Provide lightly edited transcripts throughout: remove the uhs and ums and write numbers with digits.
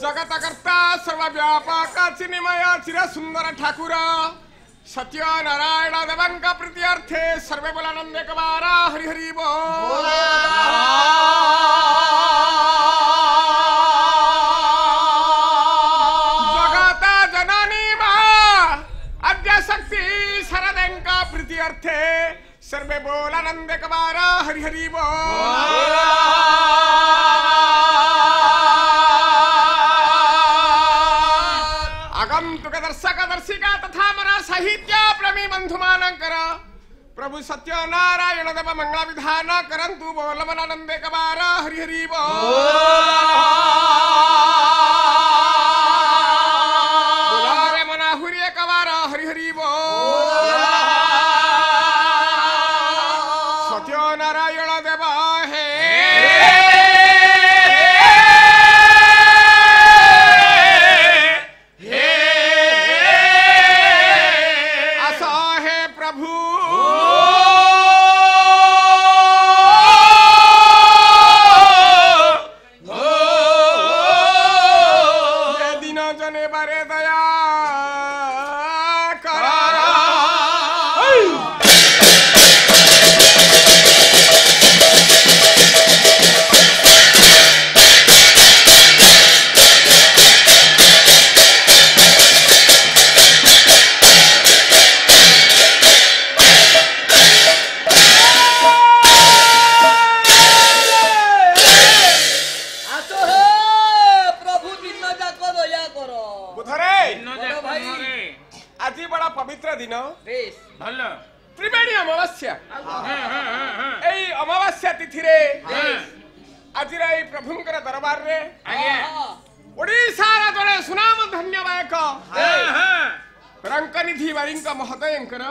जगतकर्ता सर्वव्यापक चिन्मय चिरसुंदर ठाकुर सत्य नारायण देवंक प्रीत्यर्थे सर्वे बोलानंद एकबारा हरि हरि बोल। जगत जननी मा अद्य शक्ति शरदंक प्रीत्यर्थे सर्वे बोलानंद एकबारा हरि हरि बोल। दर्शक दर्शिका तथा मरा साहित्य प्रेमी बंधुमानंकर प्रभु सत्य नारायण देव मंगल विधान करंतु बोल मनानंदे कबार हरि हरि बोल मनाहुरी कबार हरि हरि बोल। सत्य नारायण देव है Oh এই অমাবাস্যা তিথিরে আজির এই প্রভুঙ্কর দরবারে ওড়িশার জনে সুনাম ধন্য গায়ক রঙ্কনিধি বারিঙ্ক মহোদয়ঙ্কর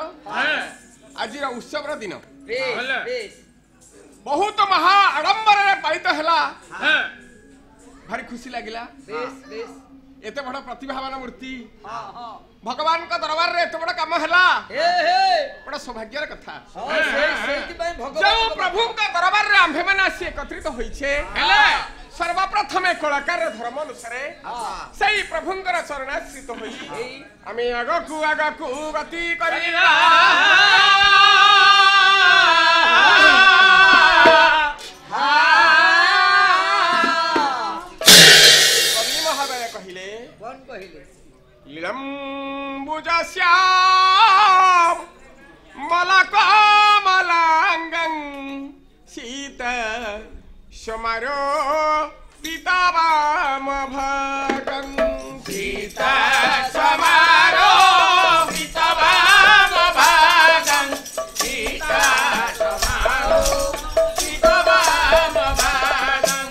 আজির উৎসবর দিন बहुत महा आडंबर पालित है भारी खुशी लगिला एते बड़ प्रतिभावान मूर्ति भगवान का दरबार रे एते बड़ काम हला बड़ा सौभाग्यर कथा जो प्रभु का दरबार रे आंभे माने आसी एकत्रित होइछे सर्वप्रथमे कलाकार धर्म अनुसार सही प्रभुंकर चरणाश्रित होई आमे आगकु गति करिला लीलम्बुजश्याम मलकमलांगं सीता समारो पितावाम भगं सीता समारो पितावाम भगं सीता समारो पितावाम भगं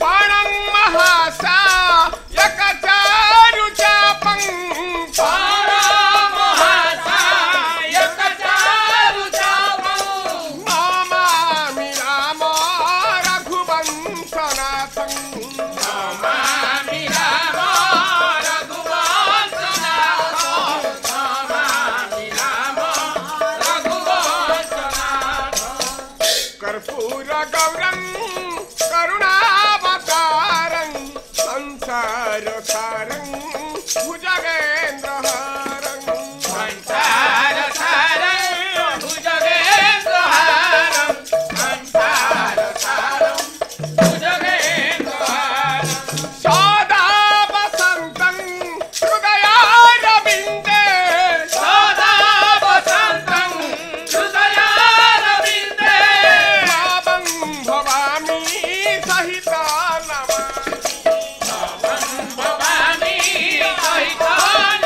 पाणं महासा Bhavani, Sahita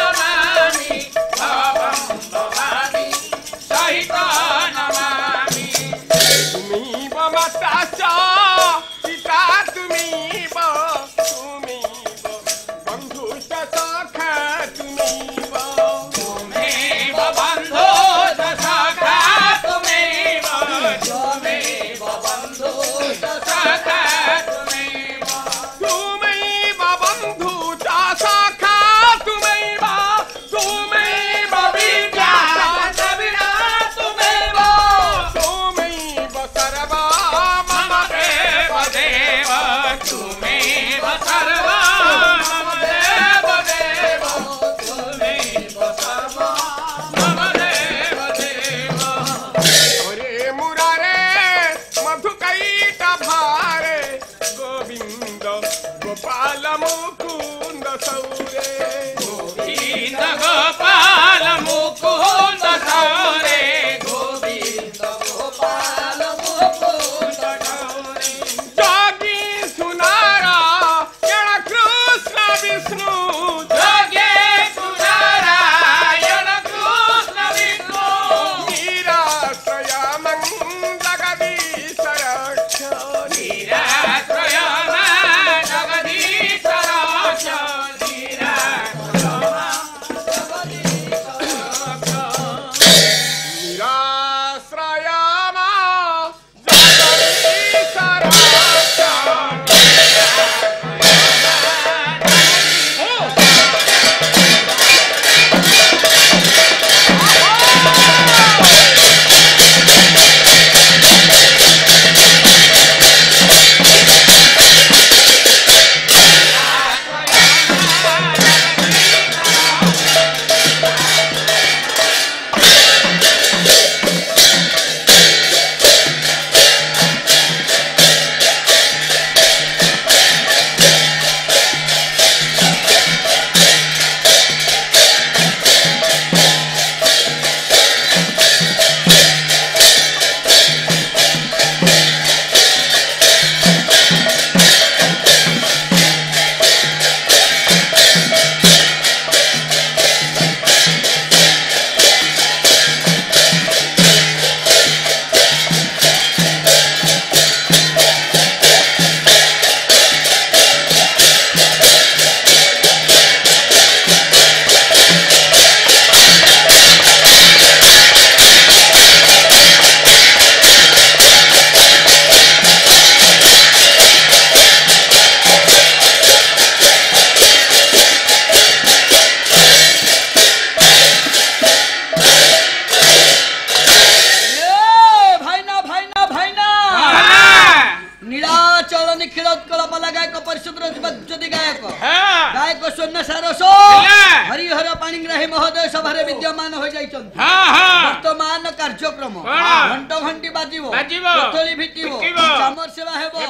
विद्यमान हो जाइछन हां हां वर्तमान कार्यक्रम घंट घंटी बाजिबो कोथली भिटिबो चामर सेवा हेबो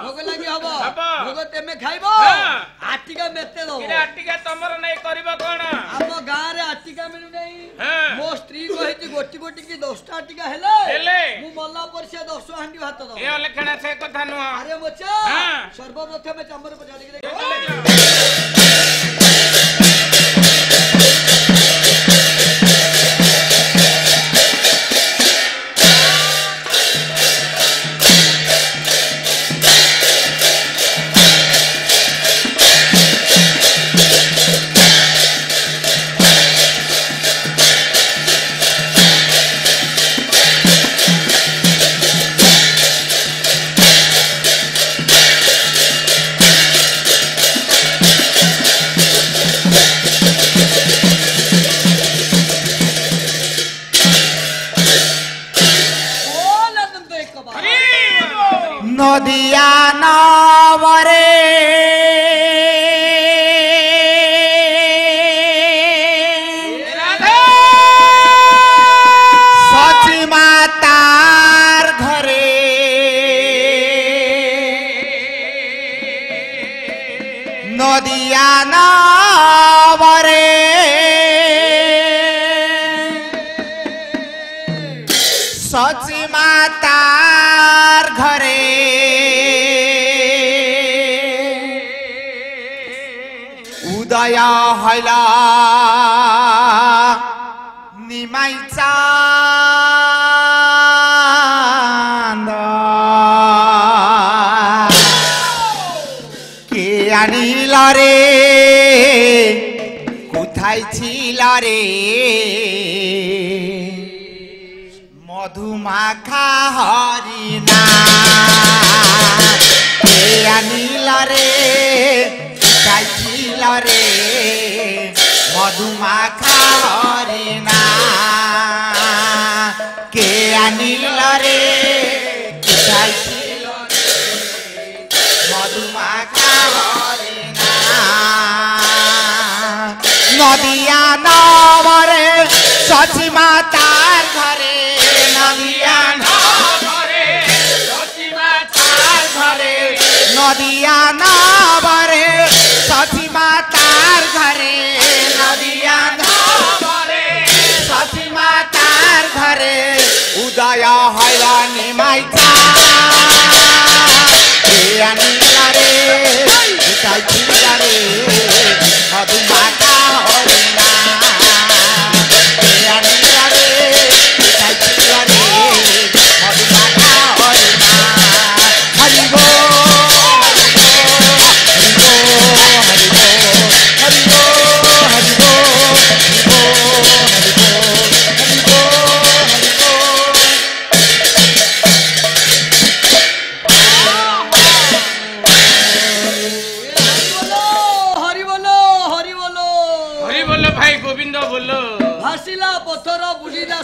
भोग लागि हबो भोग तेमे खाइबो आटिका मेते दो इरा आटिका तमर नै करबो कोन हम गां रे आटिका मिलु नै मो स्त्री कहिति गोटी गोटी की 10 टा आटिका हेले मु मल्ला पर से 10 हांडी भात दो ए लेखना से कथा न अरे मोचा सर्वप्रथम चामर पजाड़ी के नदिया नवरे सची मातार घरे नदिया नवरे सची मातार घरे उदय हैला निमाई चांद के आनिल रे कोथाय छिल रे मधुमाखा हरिना के आनिल रे कोथाय छिल रे मधुमाखा हरिना के आनिल रे कोथाय छिल रे मधुमाखा हरिना नदिया नवरे सची मातार घरे नदिया नवरे सची मातार घरे नदिया नवरे सची मातार घरे नदिया नवरे सची मातार घरे उदय हैला निमाई आनिला रे उताई छिला रे मधुमाखा हरिना आनिला रे उताई छिला रे मधुमाखा हरिना हरि बोल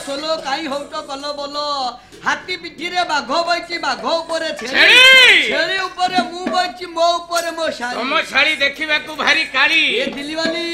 सोलो काई होट कल बोलो हाथी पिठी रे बाघ बैची बाघ ऊपर छेली छेली ऊपर मु बैची मो ऊपर मो शाली तम शाली देखिबा को भारी काली ए दिल्ली वाली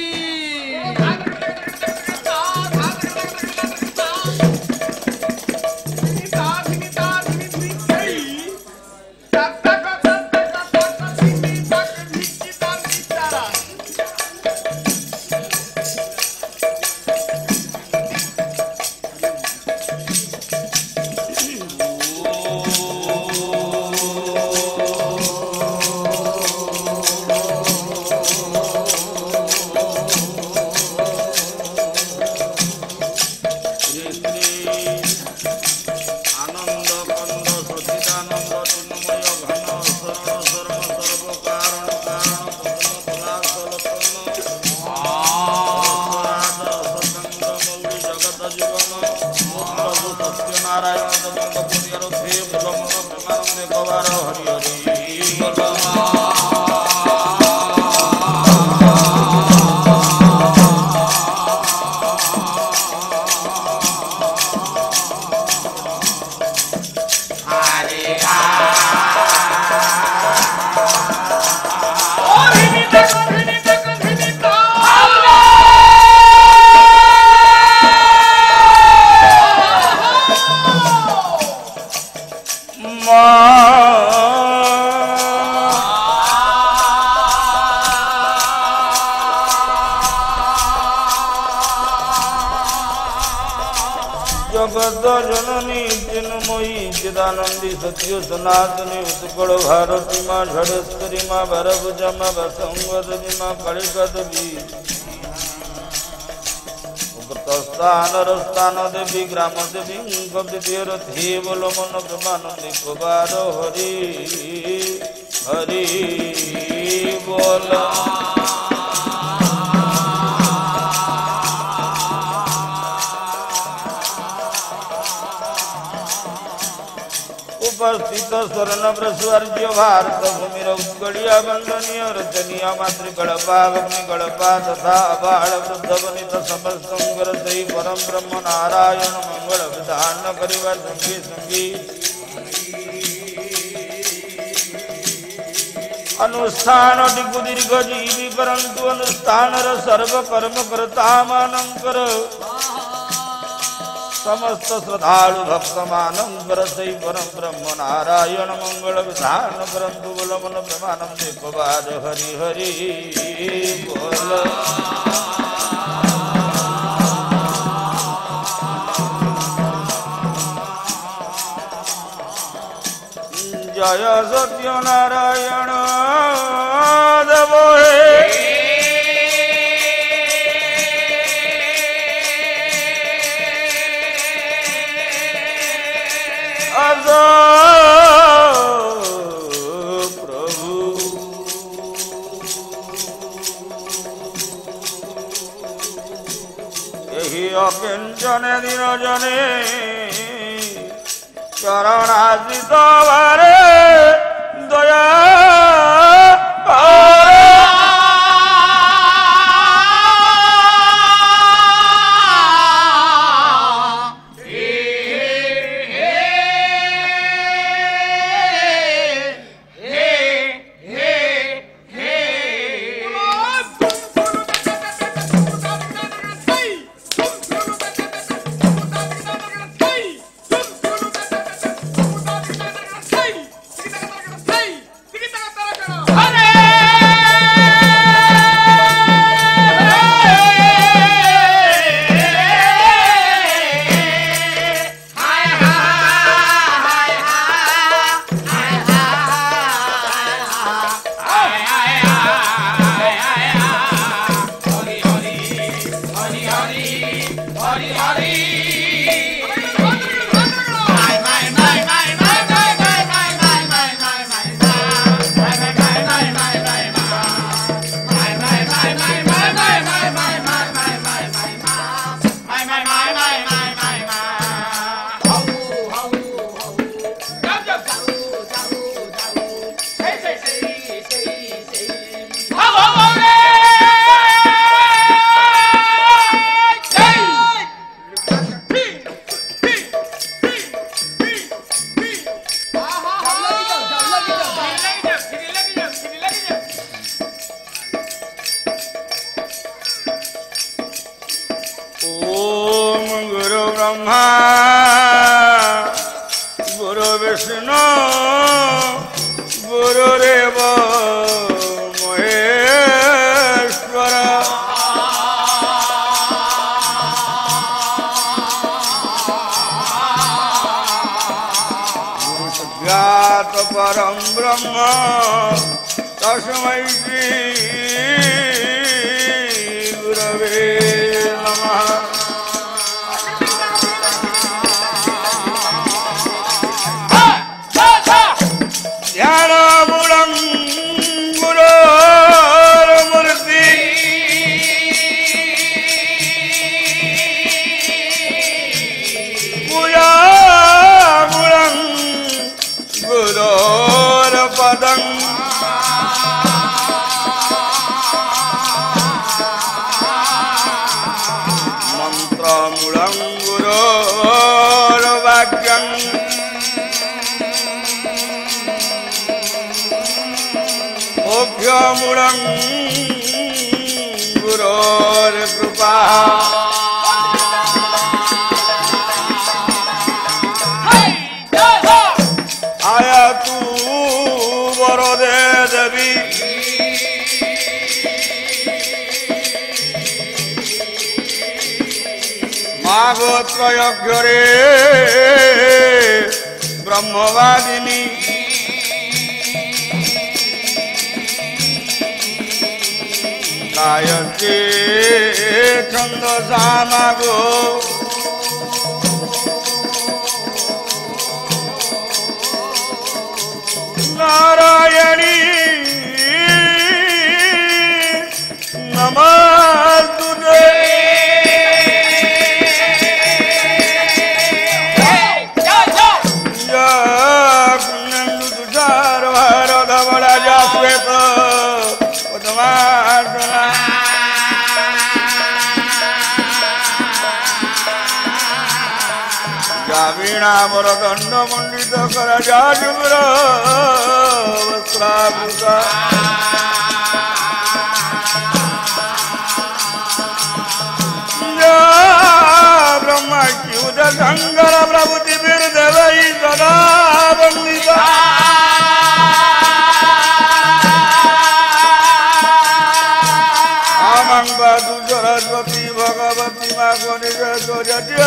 जगत जननी चिन्मयी चिदानंदी सत्य सनातनी उत्कल भारती माँ झड़ेश्वरी माँ भरभुजा माँ वसंगदी माँ कलिकदी स्थान देवी ग्राम देवी कविरथी बोल मन ब्रह्मानंदी कुबार हरि हरि बोल उपस्थित स्वर्ण प्रस्वर्य भारत भूमि उत्कड़िया वंदनीय रचनीय मातृगणपा तथा अबाल वृद्ध वनित समस्त सही परम ब्रह्म नारायण मंगल विधान करिवा संगी संगी अनुष्ठान दीर्घ जीवी परंतु अनुष्ठान सर्व कर्म कर्ता मानंकर समस्त श्रद्धालु भक्त मानंकर सही परम ब्रह्म नारायण मंगल विधान परंतु बोल मन ब्रह्मानंद कुबार हरि हरि बोल जय सत्य नारायण देव प्रभु यही अकिंचन दिन जने चरणाश्रित बारे दया परम ब्रह्म तस्मै श्री गुरवे नमः। ध्यानमूलं गुरोर्मूर्ति पूजामूलं गुरोर्पदं मंत्रमूलं गुरोर्वाक्यं मोक्षमूलं गुरोर्कृपा। तू वर दे देवी मागोत्रयज्ञरे ब्रह्मवादिनी गायत्री छंदसा मागो नारायणी नमस्तुते वीणावर दंड मंडित कर जाजुग्र वस्त्रावृता ब्रह्मच्युत शंकर प्रभुति देवई सदा वंदिता आमंगदु सरस्वती भगवती मा गणेश जज्ञ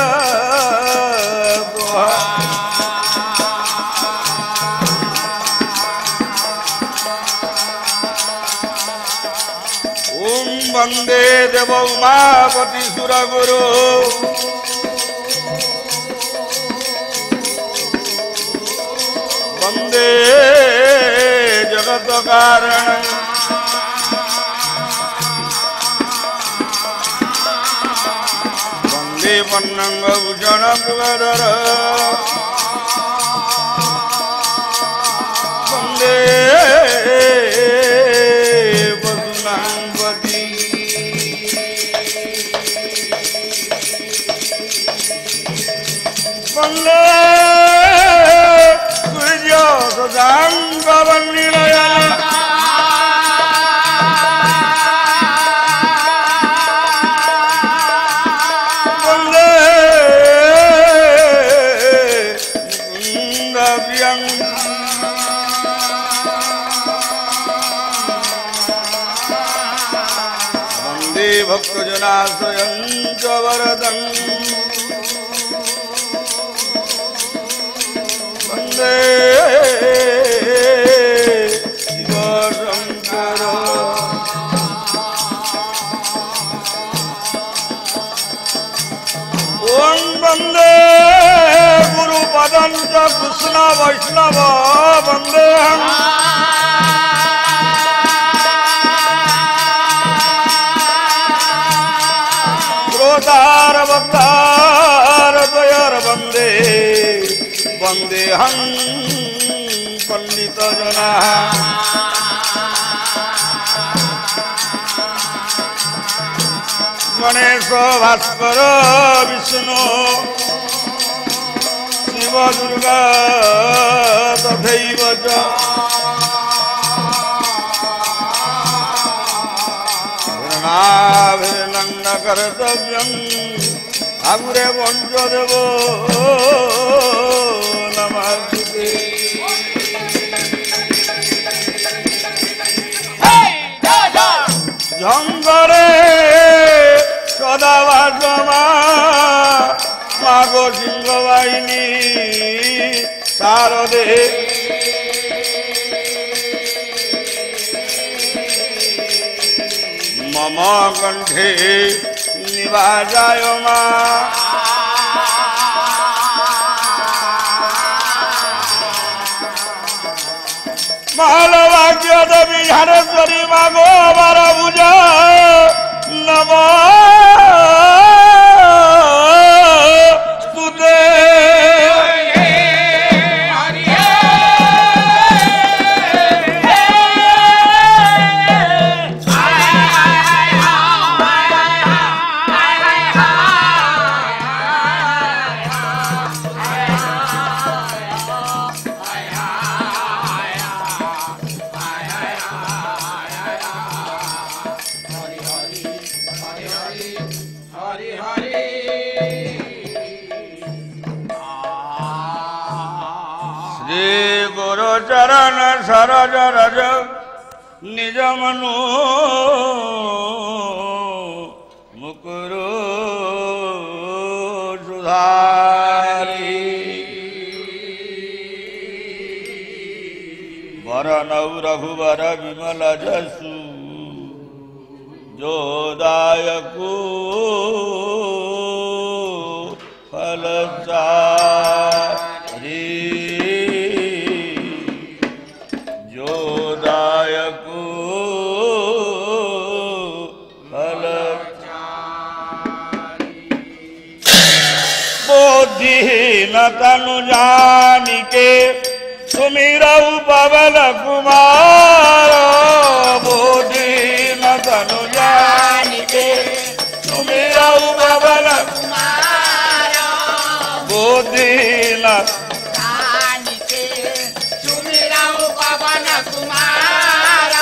ओम वंदे देव उमापति सुरगुरु वंदे जगत कारण वंदे पन्नंग भूषण मृगधर वंदे वसुनांपति वंदे सूर्य शशांक वन्निलयन भक्तजनाश्रयं च वरदं वन्दे शिवशङ्कर ॐ वन्दे गुरुपदं च कृष्ण वैष्णव वन्देऽहम् वक्तार द्वयर वंदे वंदे हम पंडित जना गणेश भास्कर विष्णु शिव दुर्गा तथैव च न कर्तव्यं आगुरे वंश देव नमस्ते झंगरे सदा भाषमा मागो सिंह वाहिनी शारदे मम कंठे निवासाय मा महालवाक्य देवी हरेश्वरी मागो बार भुजा नमः स्तुते चरण सरज रज निज मनु मुकुरु सुधारी वरनौ रघुवर विमल जसु जोदायकु फलचारी जोदायकु फलचारी बोधिहीन तनु जानिके सुमिरऊ पवन कुमार बोधिहीन तनु जानिके सुमिरऊ पवन कुमार बोधिहीन जानिके सुमिरऊ पवन कुमार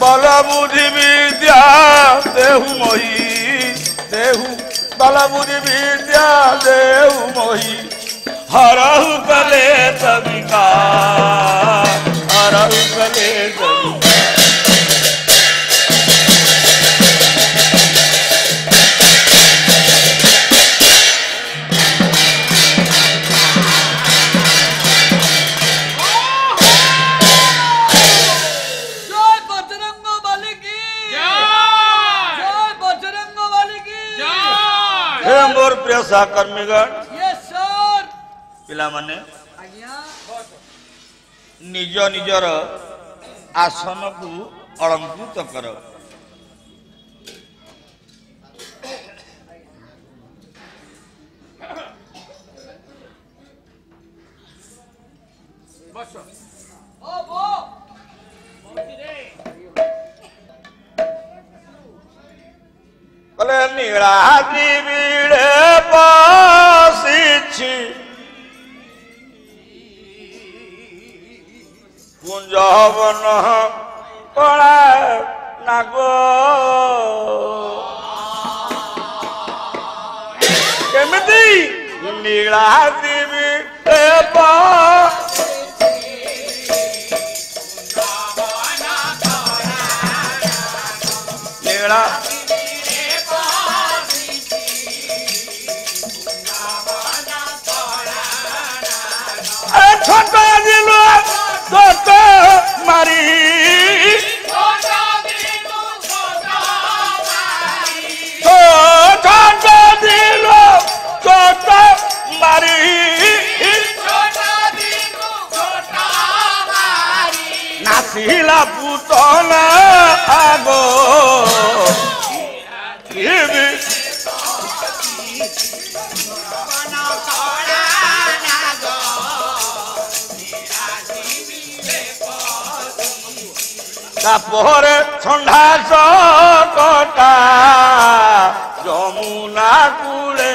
बल बुद्धि विद्या देहु मोहि देहु बल बुद्धि विद्या देहु मोहि हरहु कले तबिका हरहु कले तबिका जय बजरंग बली की जय बजरंग बली की हे मोर प्रिय सहकर्मीगण यस सर पिला माने आज्ञा निज निजर आसन को अलंकृत कर ओ बो कले नीलाद्रि बीड़े पासिछि कुंजवन कला नागो केमिति नीलाद्रि बीड़े नीला छोट दिल छोट मारी छोट दिल छोट मारी नासिला पुतला आगो तापरे ठंडा सकटा यमुना कूले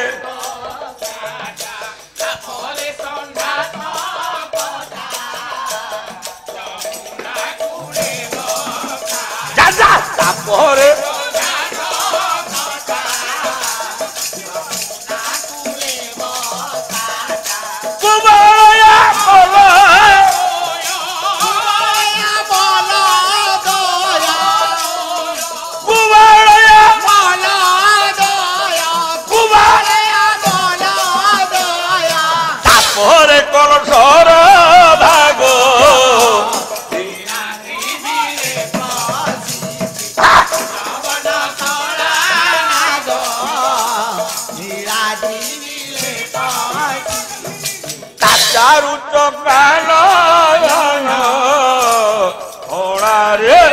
जा तापरे कुमाया बोलो मोरे कौन सर भागो चारु चकान रे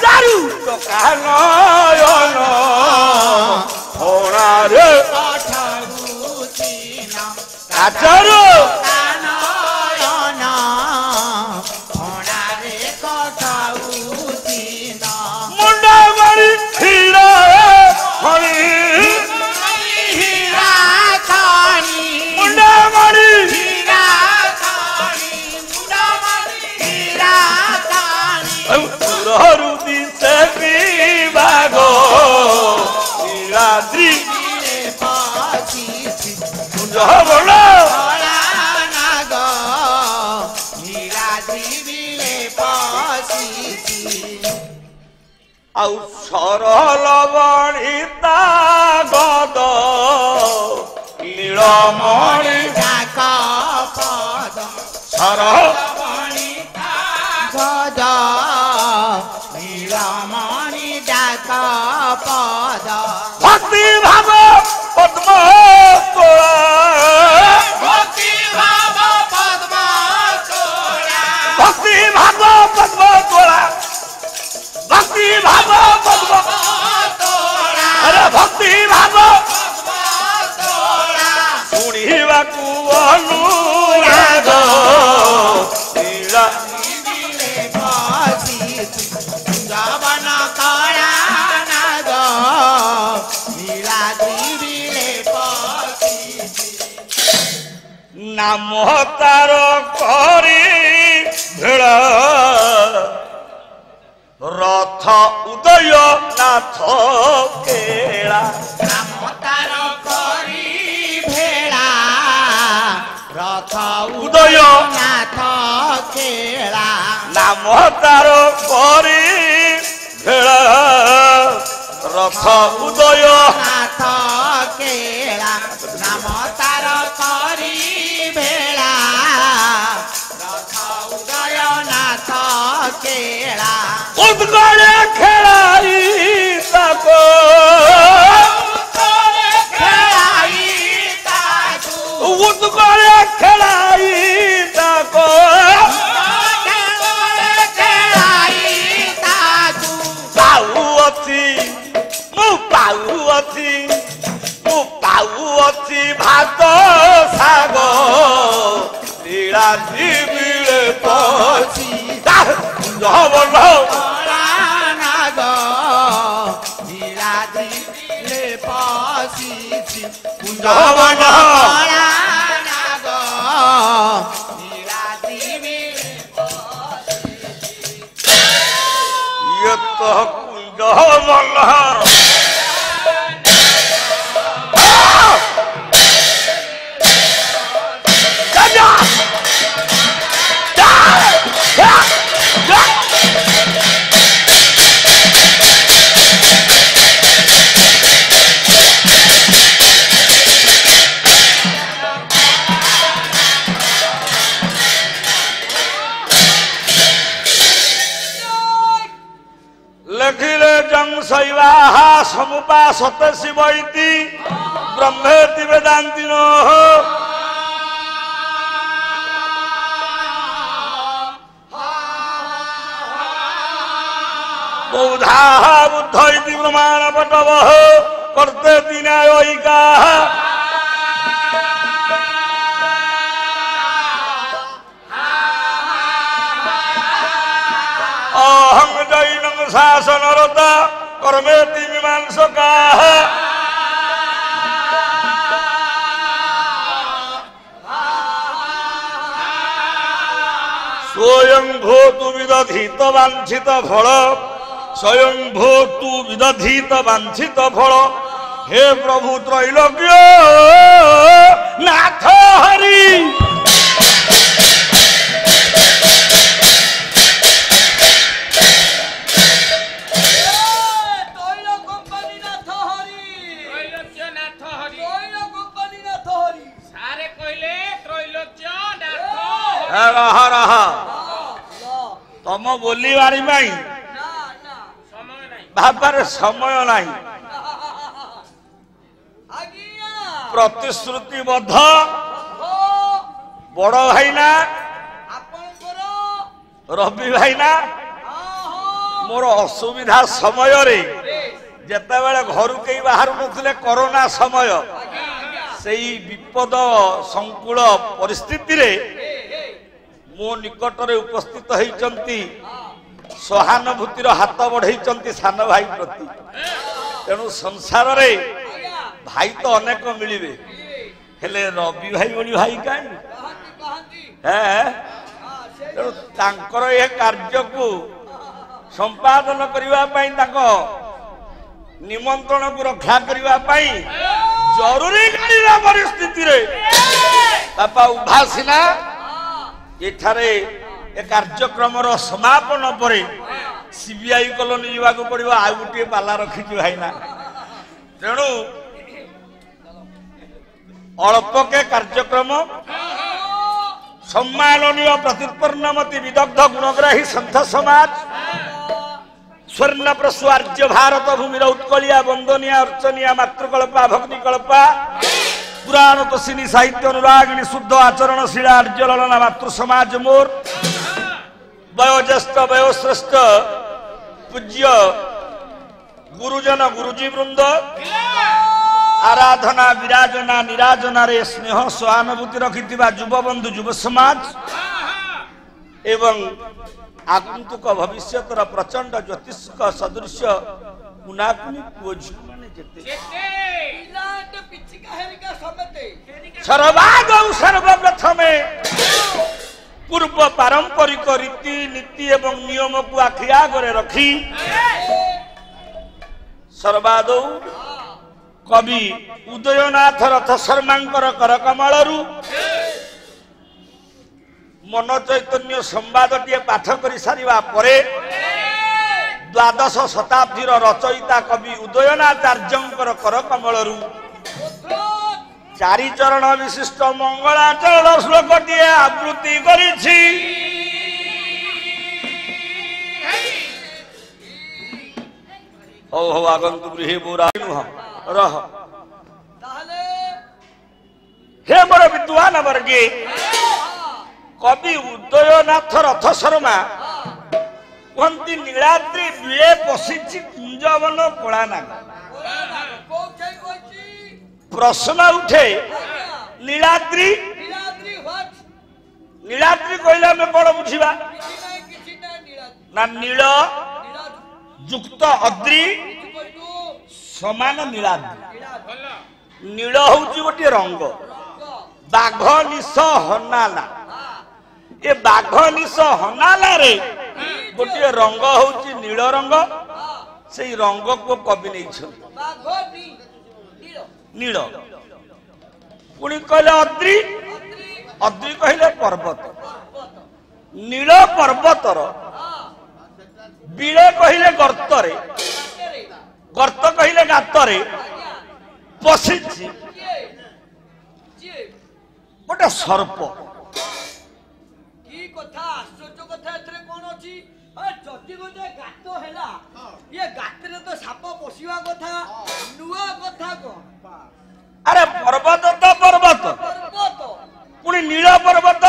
चारु चकान रे चारु मुंडा मारी खीरा मुंडा मारी हरू दिसे ଆଉ ସରଳ ବଣିତା ଗଦ ନୀଳମଣି ডাক পদ ସରଳ গদ নীলমণি ডাক পদ ভক্তি ভাব পদ্ম তোলা ভক্তি ভাব পদ্ম তোলা ভক্তি ভাব পদ্ম তোলা ভক্তি ভাব পদ্ম তোলা আরে ভক্তি ভাব তোলা শুଣିବାକୁ ଅନୁରାଗ ନୀଳା জবন করা নাগ নীলাদ্রিবিলে পশি নাম তার କରି ଭେଳ ରଥ ଉଦୟ ନାଥ କେଳା নাম তার করি ভেড়া রথ উদয় নাথ কেলা নাম তার କରି ভেଳ রথ উদয় নাথ কেলা নাম তার করি ভেড়া রথ উদয় নাথ কেলা উৎকলে খেলাই তাকো খেলাই তাকু উৎকলে খেলাই তাকো খেলাই তাকু ପାଉଅଛି ମୁଁ ପାଉଅଛି ମୁଁ ପାଉଅଛି ଭାତ ଶାଗ ନୀଳା ଜିବିଳେ ପଶି ଜବନ নাগ নীলাদ্রিবিলে পশিছি জবন নাগ নীলাদ্রিবিলে ইয়ে তো কুঞ্জ মল্লার লেখিলে জং শৈবাহা সমুপা সতে শিবইতি ব্রহ্মেতি বেদান্তিন বৌধা বুদ্ধ ইতি প্রমাণ পটব করতে দিনায়িকা অহং জৈনং শাসনরতা কর্মেতি মীমাংসকা স্বয়ং ভূতু বিদধিত বাঞ্ছিত ফল স্বয়ং ভূতু বিদধিত বাঞ্ছিত ফল হে প্রভু ত্রৈলোক্য নাথ হরি ত্রৈলোক্যনাথ হরি সারে কইলে ত্রৈলোক্যনাথ রহ রহ তম বলিবারি পাই সময় নাই ভাবার সময় নাই ପ୍ରତିଶ୍ରୁତିବଦ୍ଧ ବଡ ଭାଇନା ରବି ଭାଇନା ମୋର ଅସୁବିଧା ସମୟରେ ଯେତେବେଳେ ଘରୁ କେହି ବାହାରୁ ନଥିଲେ କରୋନା ସମୟ ସେଇ ବିପଦ ସଂକୁଳ ପରିସ୍ଥିତିରେ ମୋ ନିକଟରେ ଉପସ୍ଥିତ ହେଇଛନ୍ତି ସହାନୁଭୂତିର ହାତ ବଢେଇଛନ୍ତି ସାନ ଭାଇ ପ୍ରତି ତେଣୁ ସଂସାରରେ ଭାଇ ତ ଅନେକ ମିଳିବେ ହେଲେ ରବି ଭାଇ ଭଳି ଭାଇ କାହିଁ ତେଣୁ ତାଙ୍କର ଏ କାର୍ଯ୍ୟକୁ ସମ୍ପାଦନ କରିବା ପାଇଁ ତାଙ୍କ ନିମନ୍ତ୍ରଣକୁ ରକ୍ଷା କରିବା ପାଇଁ ଜରୁରୀକାଳୀନ ପରିସ୍ଥିତିରେ ବାପା ଉଭାସିନା ଏଠାରେ ଏ କାର୍ଯ୍ୟକ୍ରମର ସମାପନ ପରେ सीबीआई कॉलोनी जावाक पड़ो आ गोटे पाला रखी भाईना तेणु अल्पके कार्यक्रम सम्माननीय प्रतिपन्नमति विदग्ध गुणग्राही संत समाज स्वर्ण प्रस्वार्य भारत भूमि उत्कलिया वंदनिया अर्चनिया मातृकल्पा भक्तिकल्पा पुराण तोषिणी साहित्य अनुरागिणी शुद्ध आचरणशीला आर्यलना मातृ समाज मोर वयोज्येष्ठ वयोश्रेष्ठ पूज्य गुरुजन गुरुजी वृंद आराधना विराजना निराजना रे स्नेह सहानुभूति रखि युवबंधु युव समाज एवं आगंतुक भविष्यतर प्रचंड ज्योतिषक सदृश कुनाकुनी पुओ झियो माने जेते सर्वागौ सर्वप्रथमे पूर्व पारंपरिक रीति नीति एवं नियम को आखि आगरे रखी सर्वादौ कवि उदयनाथ रथ शर्मांकर कर कमलरू मन चैतन्य संवादटीए पाठ कर सारिबा परे द्वादश शताब्दीर रचयिता कवि उदयनाचार्यंकर कर कमलरू चारि चरण विशिष्ट मंगलाचरण श्लोकटीए आवृत्ति करिछि। ओ हो आगंतुक हे बोरा रह हे मोर विद्वान वर्गे कवि उदयनाथ रथ शर्मा कहती नीलाद्रि बिले पशिछि कुंजवन कलानाग प्रश्न उठे नीलाद्रि नीलाद्रि कहले आम कौन बुझा ना नील युक्त अद्रि समान नीलाद्रि नील हूँ गोटे रंग बाघ निश हनाला ए बाघ निश हनाला रे गोटे रंग हूँ नील रंग से रंग को कवि नहीं नील पुणी कहले अद्रि अद्रि कहले पर्वत नील पर्वतर बिले कहले गर्तरे गर्त कहले गातरे पशिछि गोटे सर्प की कथा आश्चर्य कथा एथरे कोन अछि जति गोटे गात हैला ये गातरे तो साप पशिवा कथा नुआ कथा कोन अरे पर्वत तो पर्वत पर्वत पुणी नील पर्वत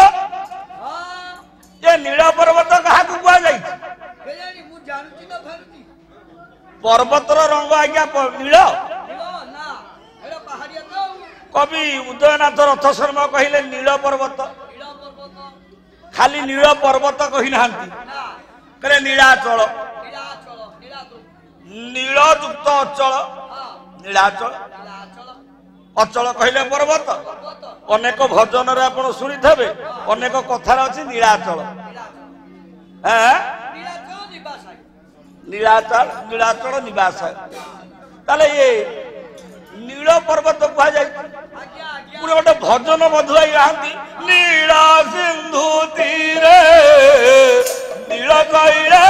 ये नील पर्वत कहा कुआ जाई केजानी मु जानछि ना भारती पर्वतर रंग आज्ञा नील ना एड़ा पहाड़िया तो कवि उदयनाथ रथ शर्मा कहले नील पर्वत खाली नील पर्वत कही ना कहले नीलाचल नील युक्त अचल नीलाचल अचल कहले पर्वत अनेक भजन रे आपण सुनी थबे अनेक कथार अछि नीलाचल नीलाचल नीलाचल निवास ताले ये नील पर्वत कहा जाय पुणे गोटे भजन मधुआई गाँती नीला सिंधु तीरे नील कईले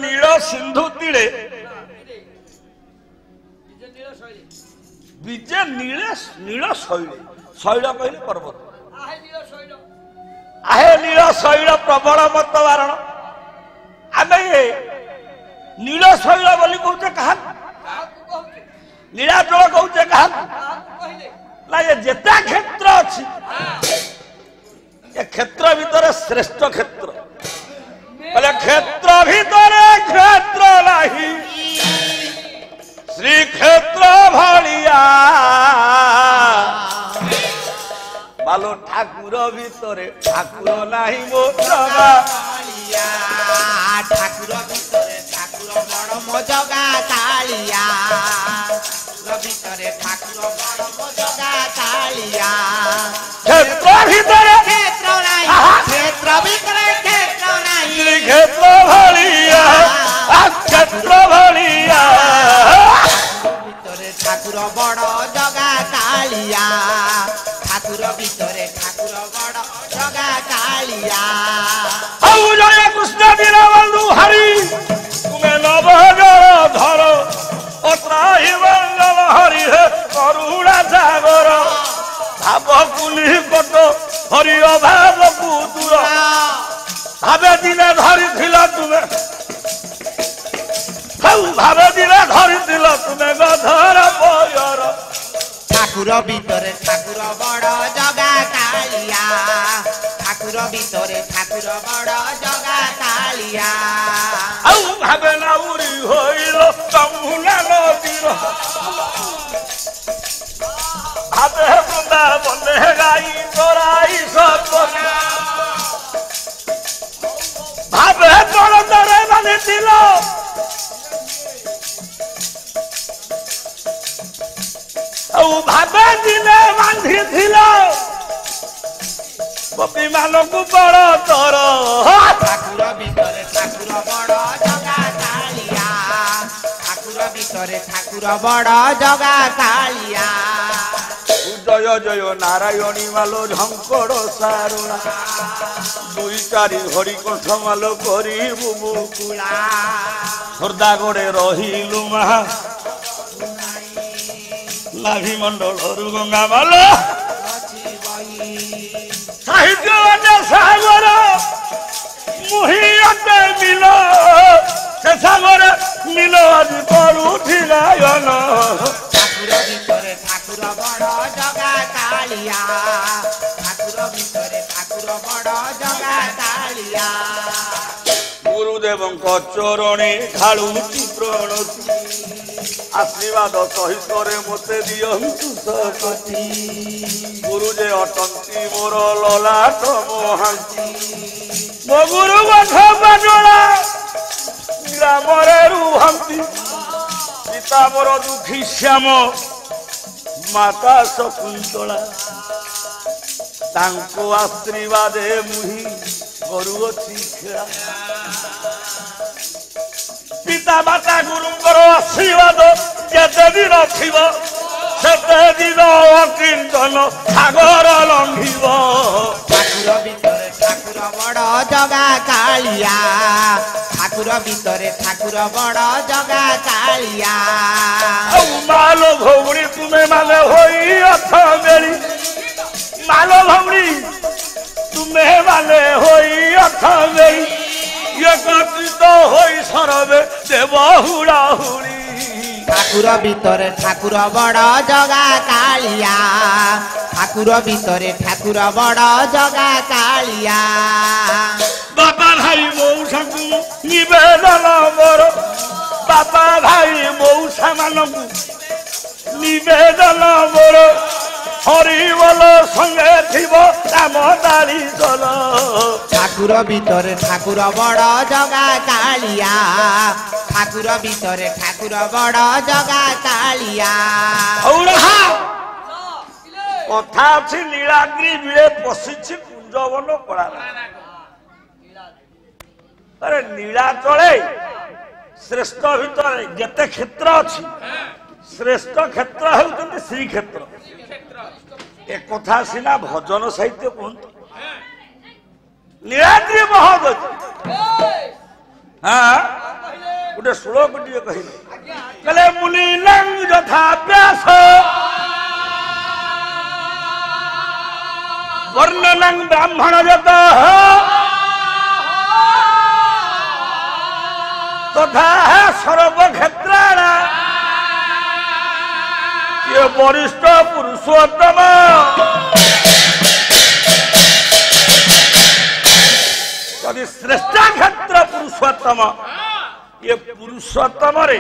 नील सिंधु तीरे विजय नील नील शैल शैल कहले पर्वत आहे नील शैल प्रबल मत वारण आम नील शैल बोली कहते कहा नीलाचल कहते कहा ना ये जेता क्षेत्र अच्छी ये क्षेत्र भितर श्रेष्ठ क्षेत्र बोले क्षेत्र भितर क्षेत्र नहीं श्री क्षेत्र भलिया बालो ठाकुर भितरे ठाकुर नाही मो जगा ठाकुर भितरे ठाकुर बड़ मो जगा कालिया भितरे ठाकुर बड़ मो जगा कालिया क्षेत्र भितरे क्षेत्र नाही क्षेत्र भितरे क्षेत्र नाही श्री क्षेत्र भलिया क्षेत्र ଠାକୁର ଭିତରେ ଠାକୁର ବଡ଼ ଜଗା କାଳିଆ ଠାକୁର ଭିତରେ ଠାକୁର ବଡ଼ ଜଗା କାଳିଆ ଆଉ ଭାବେ ନାଉରି ହୋଇଲ ତମୁନା ନଦୀର ଭାବେ ବୃନ୍ଦାବନେ ଗାଈ ଚରାଇ ସପନା ଭାବେ ବଳଦରେ ବାନ୍ଧିଥିଲ ଆଉ ଭାବେ ଦିନେ ବାନ୍ଧିଥିଲ ଗୋପୀ ମାନଙ୍କୁ ବଳ ତର ଠାକୁର ଭିତରେ ଠାକୁର ବଡ଼ ଜଗା କାଳିଆ ଠାକୁର ଭିତରେ ଠାକୁର ବଡ଼ ଜଗା କାଳିଆ ଜୟ ଜୟ ନାରାୟଣୀ ମାଲୋ ଝଙ୍କଡ଼ ସାରୁଣା ଦୁଇ ଚାରି ହରିକଣ୍ଠ ମାଲୋ କରିବୁ ମୁକୁଳା ଖୋର୍ଦ୍ଧା ଗୋଡ଼େ ରହିଲୁ ମା ନାଭି ମଣ୍ଡଳରୁ ଗଙ୍ଗା ମାଲ ସାହିତ୍ୟ ସାଗର ମୁହି ଅଟେ ମିଲ ସେ ସାଗର ମିଲ ଆଜି କରୁଥିଲା ଠାକୁର ଭିତରେ ଠାକୁର ବଡ଼ ଜଗା କାଳିଆ ଠାକୁର ଭିତରେ ଠାକୁର ବଡ଼ ଜଗା କାଳିଆ ଗୁରୁଦେବଙ୍କ ଚରଣୀ ଢାଳୁଛି ପ୍ରଣତି ଆଶୀର୍ବାଦ ସହିତରେ ମୋତେ ଦିଅନ୍ତୁ ସପତି ଗୁରୁ ଯେ ଅଟନ୍ତି ମୋର ଲଲାଟ ମହାନ୍ତି ମୋ ଗୁରୁ ଗଛ ବାଜଳା ଗ୍ରାମରେ ରୁହନ୍ତି ପିତା ମୋର ଦୁଃଖୀ ଶ୍ୟାମ ମାତା ଶକୁନ୍ତଳା ତାଙ୍କ ଆଶୀର୍ବାଦେ ମୁହିଁ କରୁଅଛି ଖେଳା ପିତା ମାତା ଗୁରୁଙ୍କର ଆଶୀର୍ବାଦ ଯେତେ ଦିନ ଥିବ ସେତେ ଦିନ କୀର୍ତ୍ତନ ସାଗର ଲଙ୍ଘିବ ଠାକୁର ଭିତରେ ଠାକୁର ବଡ଼ ଜଗା କାଳିଆ ଠାକୁର ଭିତରେ ଠାକୁର ବଡ଼ ଜଗା କାଳିଆ ଆଉ ମାଲ ଭଉଣୀ ତୁମେ ମାନେ ହୋଇ ଅଥ ବେଳି ମାଲ ଭଉଣୀ ତୁମେ ମାନେ ହୋଇ ଅଥ ବେଳି একত্রিত হই সরবে দেব হুড়া হুড়ি ঠাকুর ভিতরে ঠাকুর বড় জগা কালিয়া ঠাকুর ভিতরে ঠাকুর বড় জগা কালিয়া বাবা ভাই মৌসাଙ୍କୁ নিবেদন ମୋର বাবা ভাই মৌসা ମାନଙ୍କୁ নিবেদন ମୋର হরিবল সঙ্গে থিব রাম দাড়ি চল ঠাকুর ভিতরে ঠাকুর বড় জগা কালিয়া ঠাকুর ভিতরে ঠাকুর বড় জগা কালিয়া কথা আছে নীলাদ্রি বিড়ে পশিছি কুঞ্জবন কলা আরে নীলাচলে শ্রেষ্ঠ ভিতরে যেতে ক্ষেত্র আছে শ্রেষ্ঠ ক্ষেত্র হেউଛନ୍ତି শ্রীক্ষেত্র এ কথা সিনা ভজন সাহিত্য কুহতু নীলাদ্রি মহোদয় হ্যাঁ গোটে শ্লোক টিকে কহিলে কলে মুনিনাং যথা ব্যাস বর্ণনাং ব্রাহ্মণ যত তথা সর্বক্ষেত্রাণা ये वरिष्ठ पुरुषोत्तम यदि श्रेष्ठ क्षेत्र पुरुषोत्तम ये पुरुषोत्तम रे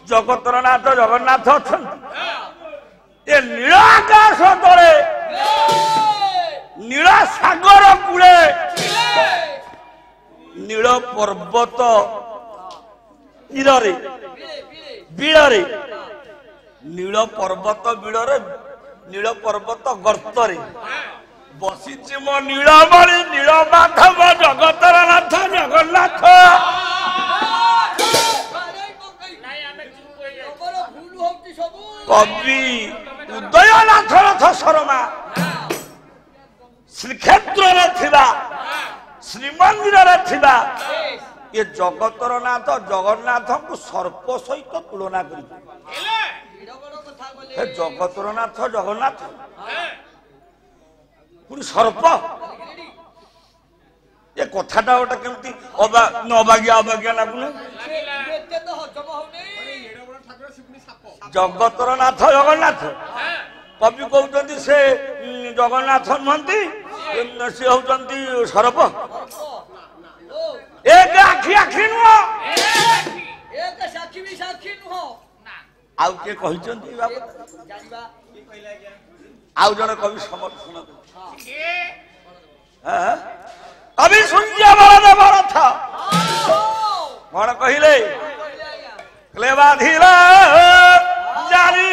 जगतर नाथ जगन्नाथ अच्छा ये नीलाकाश तले नीला सागर कूले नील पर्वत तीरे बीड़े नील पर्वत बीड़े नील पर्वत गर्तरे बसीची मो नीलमणि नील माधव जगतर नाथ जगन्नाथ कवि उदयनाथ रथ शर्मा श्रीक्षेत्र श्रीमंदिर ये जगतर नाथ जगन्नाथ को सर्प सहित तुलना कर जगतर नाथ जगन्नाथ पुरी सर्प ये कथाटा गोटे केमती अबागिया अबागिया लगुना ଠାକୁର ଶିବୁନି ସାପ ଜଗତର ନାଥ ଜଗନ୍ନାଥ କବି କହୁଛନ୍ତି ସେ ଜଗନ୍ନାଥ ନୁହନ୍ତି ସେ ହଉଛନ୍ତି ସରପ ଏକ ଆଖି ଆଖି ନୁହଁ ଏକ ସାକ୍ଷୀ ବି ସାକ୍ଷୀ ନୁହଁ ଆଉ କିଏ କହିଛନ୍ତି ଜାଣିବା ଆଉ ଜଣେ କବି ସମର୍ଥନ କବି ସୂର୍ଯ୍ୟ ବଳଦେବ ରଥ କଣ କହିଲେ କ୍ଲେବାଧୀର ଜାରି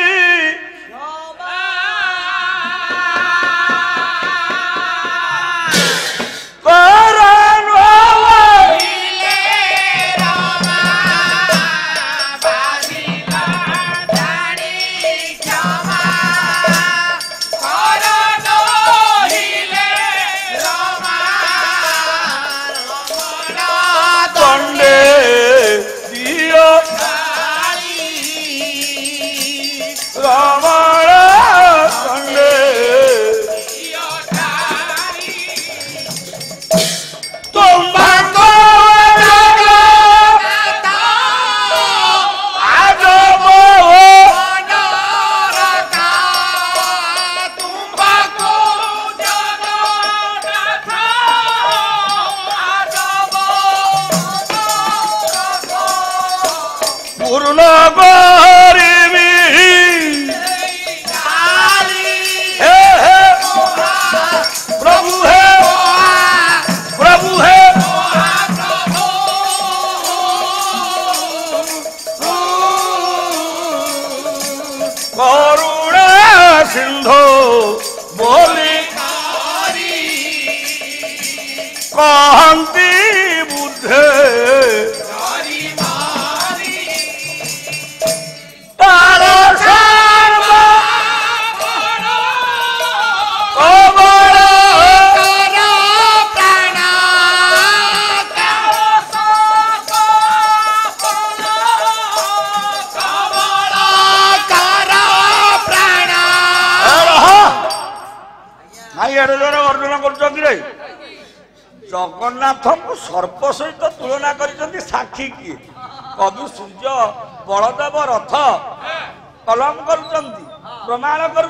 सिंधु बोली कहती बुद्धे तार अर्जुन कर जगन्नाथ को सर्प सहित तुलना कर साक्षी किए कवि सूर्य बलदेव रथ कलम कर प्रमाण कर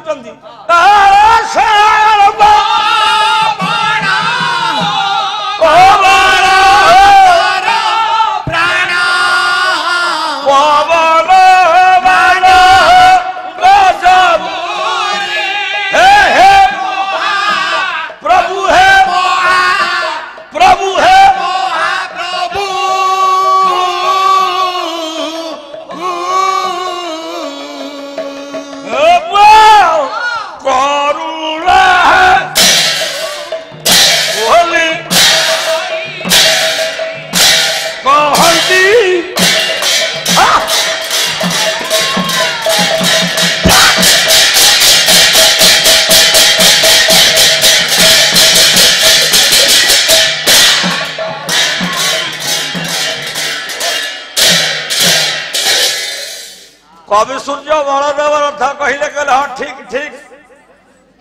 कवि सूर्य बलदेव रथ कहले कहले हाँ ठीक ठीक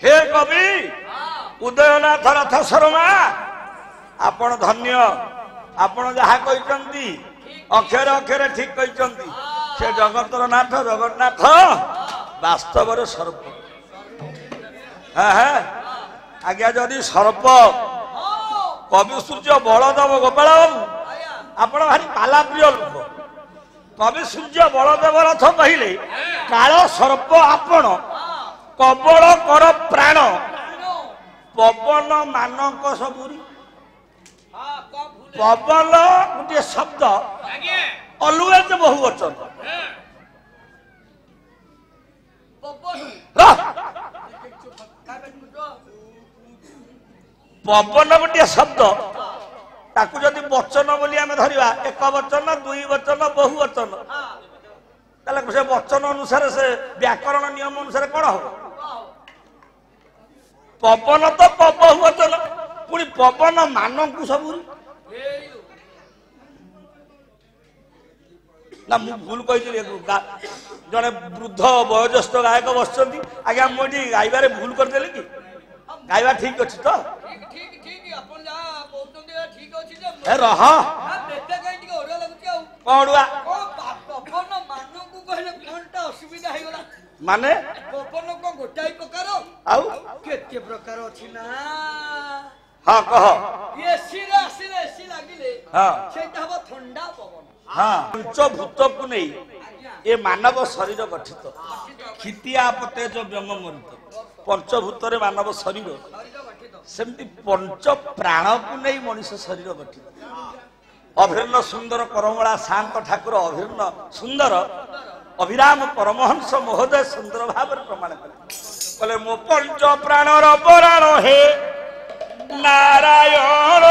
हे कवि उदयनाथ रथ शर्मा आपण धन्य आपण जहा कहते अक्षर अक्षर ठीक कहते से जगतर नाथ जगन्नाथ वास्तव सर्प आज्ञा जदि सर्प कवि सूर्य बलदेव गोपाल बाबू आपण भारी पाला प्रिय लोक कवि सूर्य बलदेव रथ कहले काल सर्प आपण कबल कर प्राण पवन मानक सबुरी पवन गोटे शब्द अलवेज बहुवचन पवन गोटे शब्द ताकू जदि वचन बोली आम धरिबा एक वचन दुई वचन बहुवचन ताले से वचन अनुसार से व्याकरण नियम अनुसार कौन हो पवन तो बहुवचन पुणी पवन मानकू सबुरी ना मु भूल कही जड़े वृद्ध वयोज्येष्ठ गायक बस आज्ञा मुझे गाइबारे भूल करदेली कि गाइबा ठीक अच्छी तो रह कौड़ुआ पवन मानकू कहले माने पवन को गोटाई प्रकार आउ केते प्रकार अछि ना हाँ कह एसी रे आसिले एसी लागिले हाँ सेटा हबो ठंडा पवन हाँ पंचभूत को नहीं ये मानव शरीर गठित खितिया पते जो ब्रह्म मृत पंचभूत रे मानव शरीर सेमती पंच प्राण को नहीं मनुष्य शरीर गठित अभिन्न सुंदर करमला शांत ठाकुर अभिन्न सुंदर अभिराम परमहंस महोदय सुंदर भाव प्रमाण कले मो पंच प्राणर पराण हे नारायण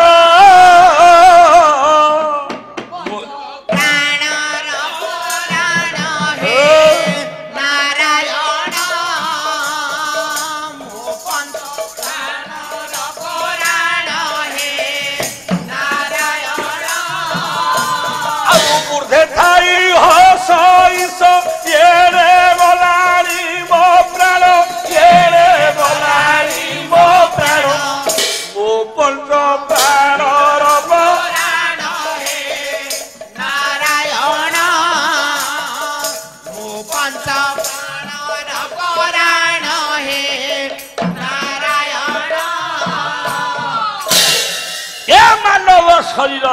शरीर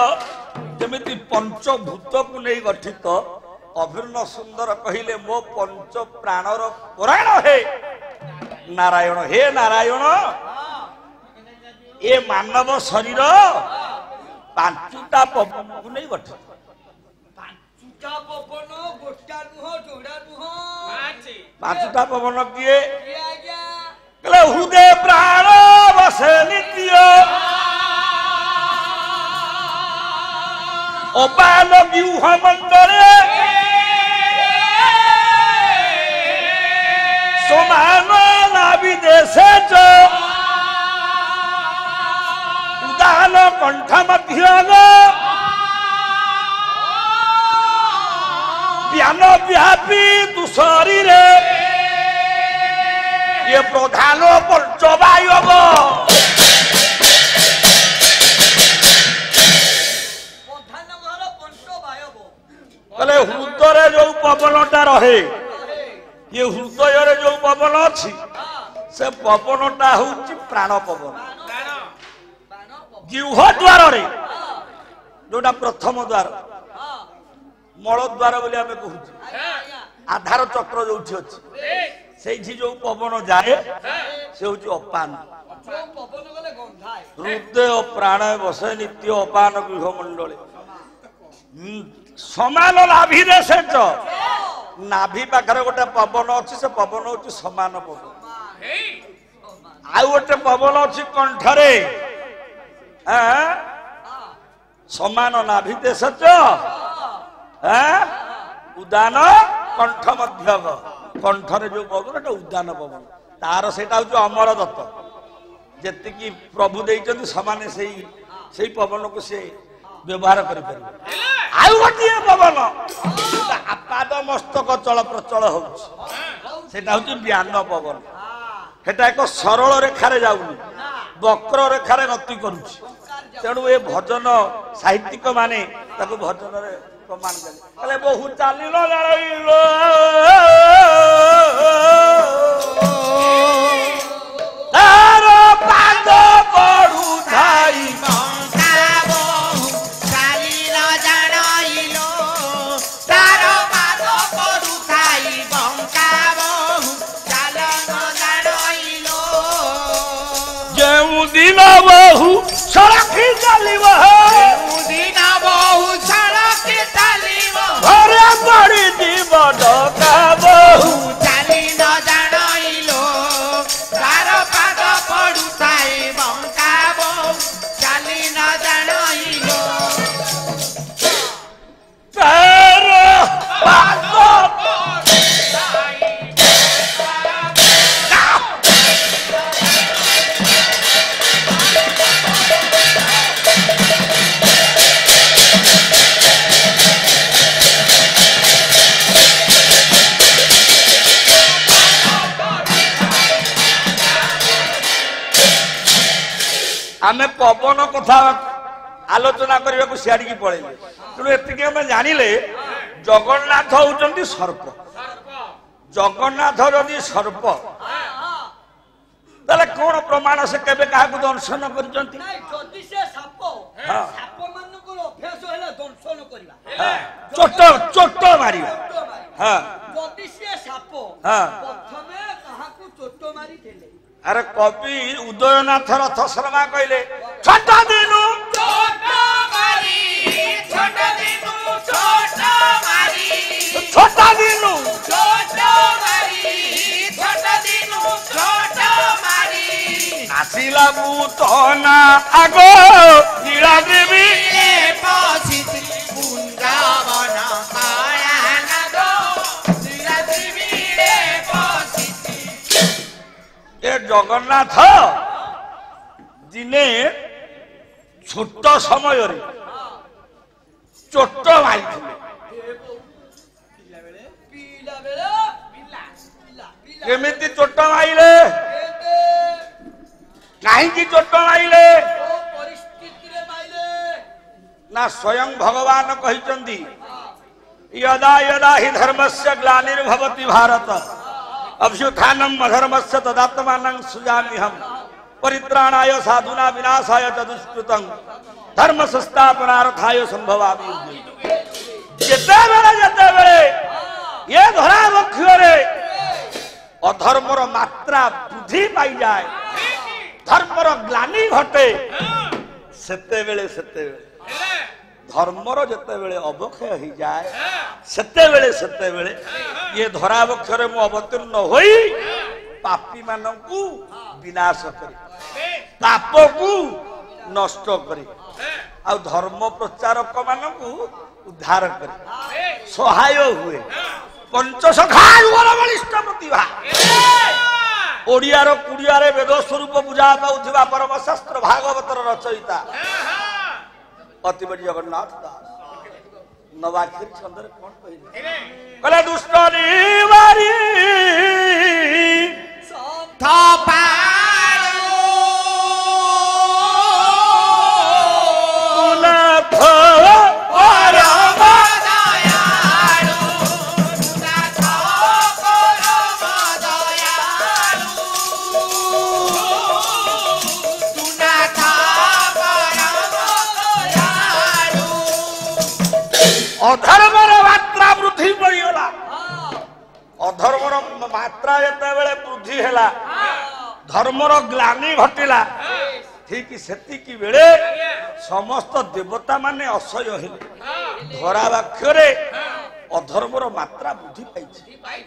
जमिति पंचभूत को नहीं गठित अभिन्न सुंदर कहले मो पंच प्राणर पुराण हे नारायण हे नारायण ये मानव शरीर पांचटा पवन को नहीं गठित पांचटा पवन गोटा नुह जोड़ा नुह पांचटा पवन किए आज्ञा हृदय प्राण बसे नित्य अपान व्यूह मंडले समान नाभिदेशे च उदान कंठ मध्यग ज्ञान व्यापी तु शरीरे ये प्रधान पंचवायोग कले हृदय जो पवनटा रहे ये हृदय जो पवन अच्छी से पवनटा हूँ प्राण पवन जिह्व द्वार जोटा प्रथम द्वार मल द्वार बोली आम कहूँ आधार चक्र जो अच्छी से जो पवन जाए से हूँ अपान हृदय प्राण बसे नित्य अपान गृह मंडले समान नाभि देशे नाभि पाखरे गोटे पवन अच्छी से पवन हूँ समान पवन आउ गोटे पवन अच्छी कंठरे समान नाभि देश उदान कंठ मध्यग कंठरे जो पवन एटा उदान पवन तार सेटा हूँ अमर दत्त जेतिकी प्रभु देइछन्ति समान सेई पवन को से व्यवहार करें आउ गोटे पवन आपाद मस्तक चल प्रचल हो ज्ञान पवन सेटा एक सरल रेखार जाऊनी वक्र रेखार गति करुच्ची तेणु ये भजन साहित्यिक माने ताको भजन रे प्रमाण कले बहु चालिल तार पाद पड़ू धाई दिन बहु सड़क चलिब दिन बहु सड़क चलिब घरे पड़ी जीव डका बहु चाली न जानिलो तार पाद पड़ुଥାଏ बंका बहु चाली न जानिलो तार पाद आमे पवन कथा आलोचना करने को सियाड़ी की पड़े तेणु एतिक आम जानिले जगन्नाथ होउचंती सर्प जगन्नाथ जदि सर्प ताले कौन प्रमाण से केबे काहाकू दर्शन करजंती नहीं जदि से साप हाँ। साप मानकर अभ्यास हैला दर्शन करबा चोट चोट मारियो हां जदि से साप हाँ। प्रथमे काहाकू चोट मारी देले अरे कवि उदयनाथ रथ शर्मा कहले छोट दिनु छोट मारी छोट दिनु छोट मारी छोट दिनु छोट मारी छोट दिनु छोट मारी नासिला भूतना आगो नीलाद्री रे पसिति बृंदावन कायानाद नीलाद्री रे पसिति ए जगन्नाथ दिने छोट समय चोट मारी पीला बेले पिला केमिति चोट मारिले कहीं चोट मारिले परिस्थिति रे माइले ना स्वयं भगवान कहिचंदी यदा यदा हि धर्मस्य ग्लानिर्भवति भारत अभ्युत्थानम अधर्मस्य तदात्मानं सृजाम्यहं परित्राणाय साधुना विनाशाय च दुष्कृतं धर्म संस्थापनार्थाय संभवामि जेते बेले ये धरा बक्षरे अधर्मर मात्रा वृद्धि पाई जाए धर्मर ग्लानि घटे सेते बेले धर्मर जेते बेले अवक्षय हो जाए सेते बेले ये धरावक्षरे मु अवतीर्ण होई पापी मानकू विनाश करे पाप को नष्ट करे आ धर्म प्रचारक मानकू उद्धार करे सहाय हुए पंचसखा बलिष्ठ प्रतिभा ओडियार कुड़ियारे वेद स्वरूप पूजा पाउथिबा परम शास्त्र भागवतर रचयिता अति बड़ी जगन्नाथ दास नवाखिर छंदर कौन कहले कला दुष्ट निवारी अधर्मर मात्रा वृद्धि पड़गला अधर्मर मात्रा जिते बेले वृद्धि है धर्मर ग्लानि घटिला ठीक सेतिकी बेले समस्त देवता माने असह्य हेले धरावाक्षरे अधर्मर मात्रा वृद्धि पाई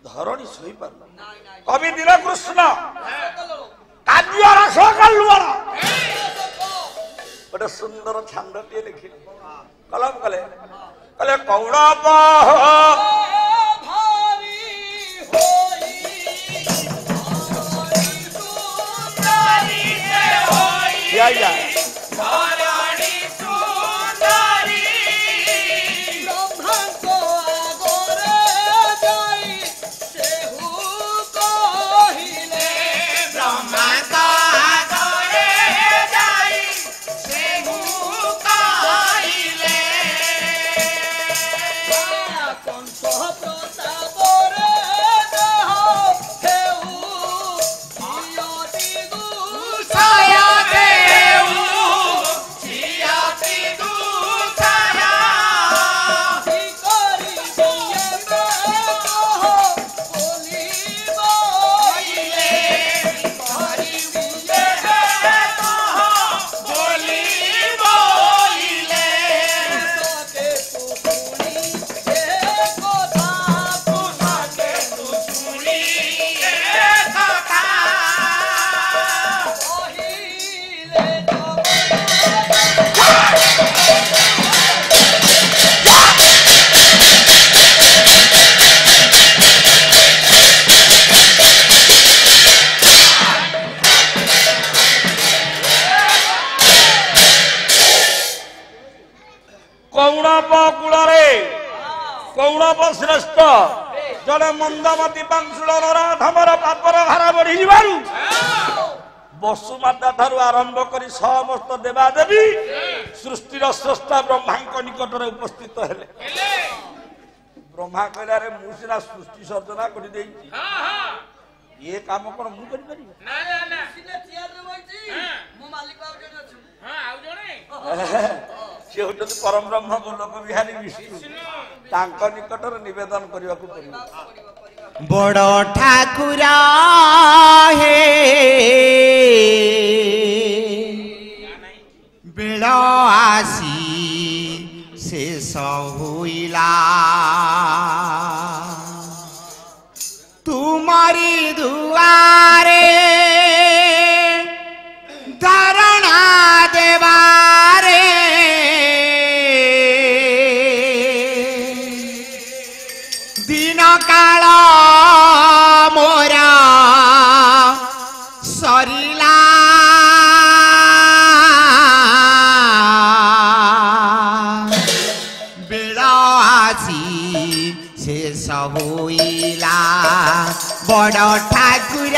धरणी सही पार कवि दिल कृष्ण काव्य रस कलुआर गोटे सुंदर छांदटीए लिखिले कलम कले कले कौड़प कौड़प श्रेष्ठ जड़े मंदमती पांशुलर राधमर पापर भार बढ़ी वसुमाता ठारू आरंभ कर समस्त देवादेवी सृष्टिर स्रष्टा ब्रह्मा निकट उपस्थित हेले ब्रह्मा कहला रे मु सिना सृष्टि सर्जना कर दे ये काम कोन मु करि पारि ना ना ना सिने चेयर रे बइची मु मालिक आउ जने छु हां आउ जने से होत परम ब्रह्म लोक बिहारी विष्णु तांक निकटर निवेदन करबा को पड़िबो बड़ ठाकुर हे बेल आसी शेष होइला तुमरी दुआरे धारणा देवारे दिन काल मोरा सरिला बेल आसी शेष होइला बड़ ठाकुर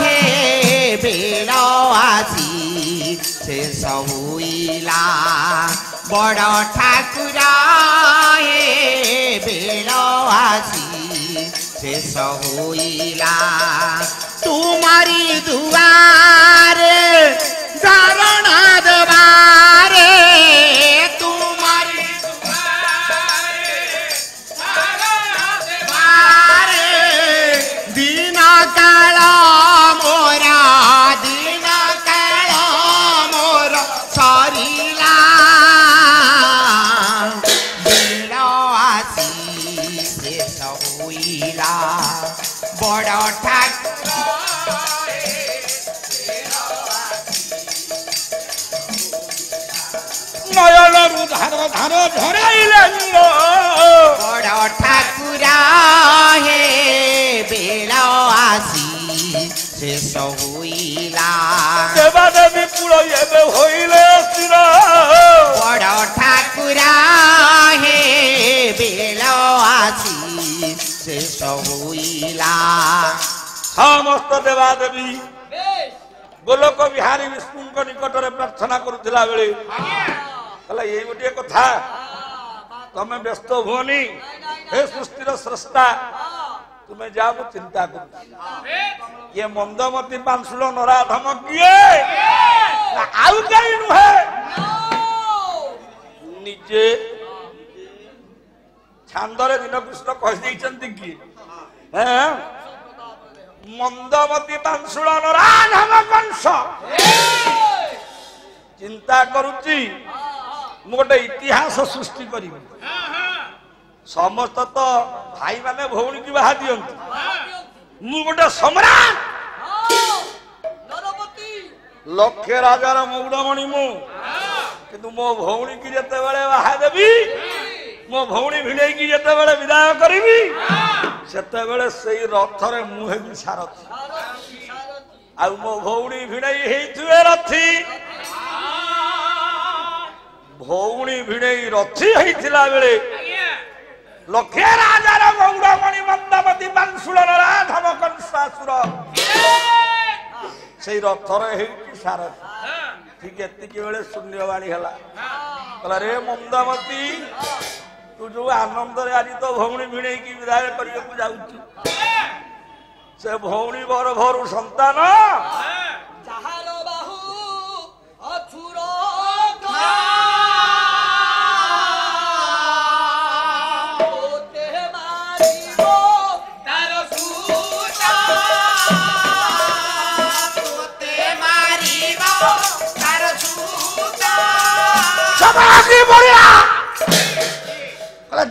हे बेल आसी शेष होइला बड़ ठाकुर हे बेल आसी शेष होइला तुमारी दुआरे धारणा देवारे तुमारी दिन काल मोरा दिन काल मोर सरिला बेल आसी शेष होइला बड़ ठाकुर नयनरु धार धार झराइले बड़ ठाकुर हे बेल आसी शेष होइला देवा देवी कुल एबे होइले स्थिर बड़ ठाकुर हे बेल आसी शेष होइला समस्त देवा देवी गोलोक बिहारी विष्णु निकट में प्रार्थना करुला बेले ये गोटे कथा तमें व्यस्त हुओनी हे सृष्टिर स्रष्टा तुम्हें जाओ चिंता कर ये मंदमती पांशुल नराधम किए आउ कहीं नुहे निजे छांदरे दिन कृष्ण कही किए मंदमती पांशुल नराधम कंस चिंता करुची गोटे इतिहास सृष्टि करी समस्त तो भाई माने भौणी की बाहा दियंती मु गोटे सम्राट लक्षे राजार मौड़मणि मु किंतु मो भौणी की जते बेले बाहा देवी मो भौणी भिड़े की जते बेले विदाय करिवि सेते बेले सेई रथरे मु हेबि सारथी आ मो भौणी भिड़े हेइथुए रथी भौणी भिड़े रथी हेइथिला बेले लक्षे राजार मौड़मणि मंदमती पांशुल नराधम कंसासुर से रथरे हेइथि सारथी ठीक एतिकी बेले शून्यवाणी हला कहला रे मंदमती तू जो आनंद आज तो भौणी भिड़े की विदाय करके जाऊँ से भौणी बर भरू संतान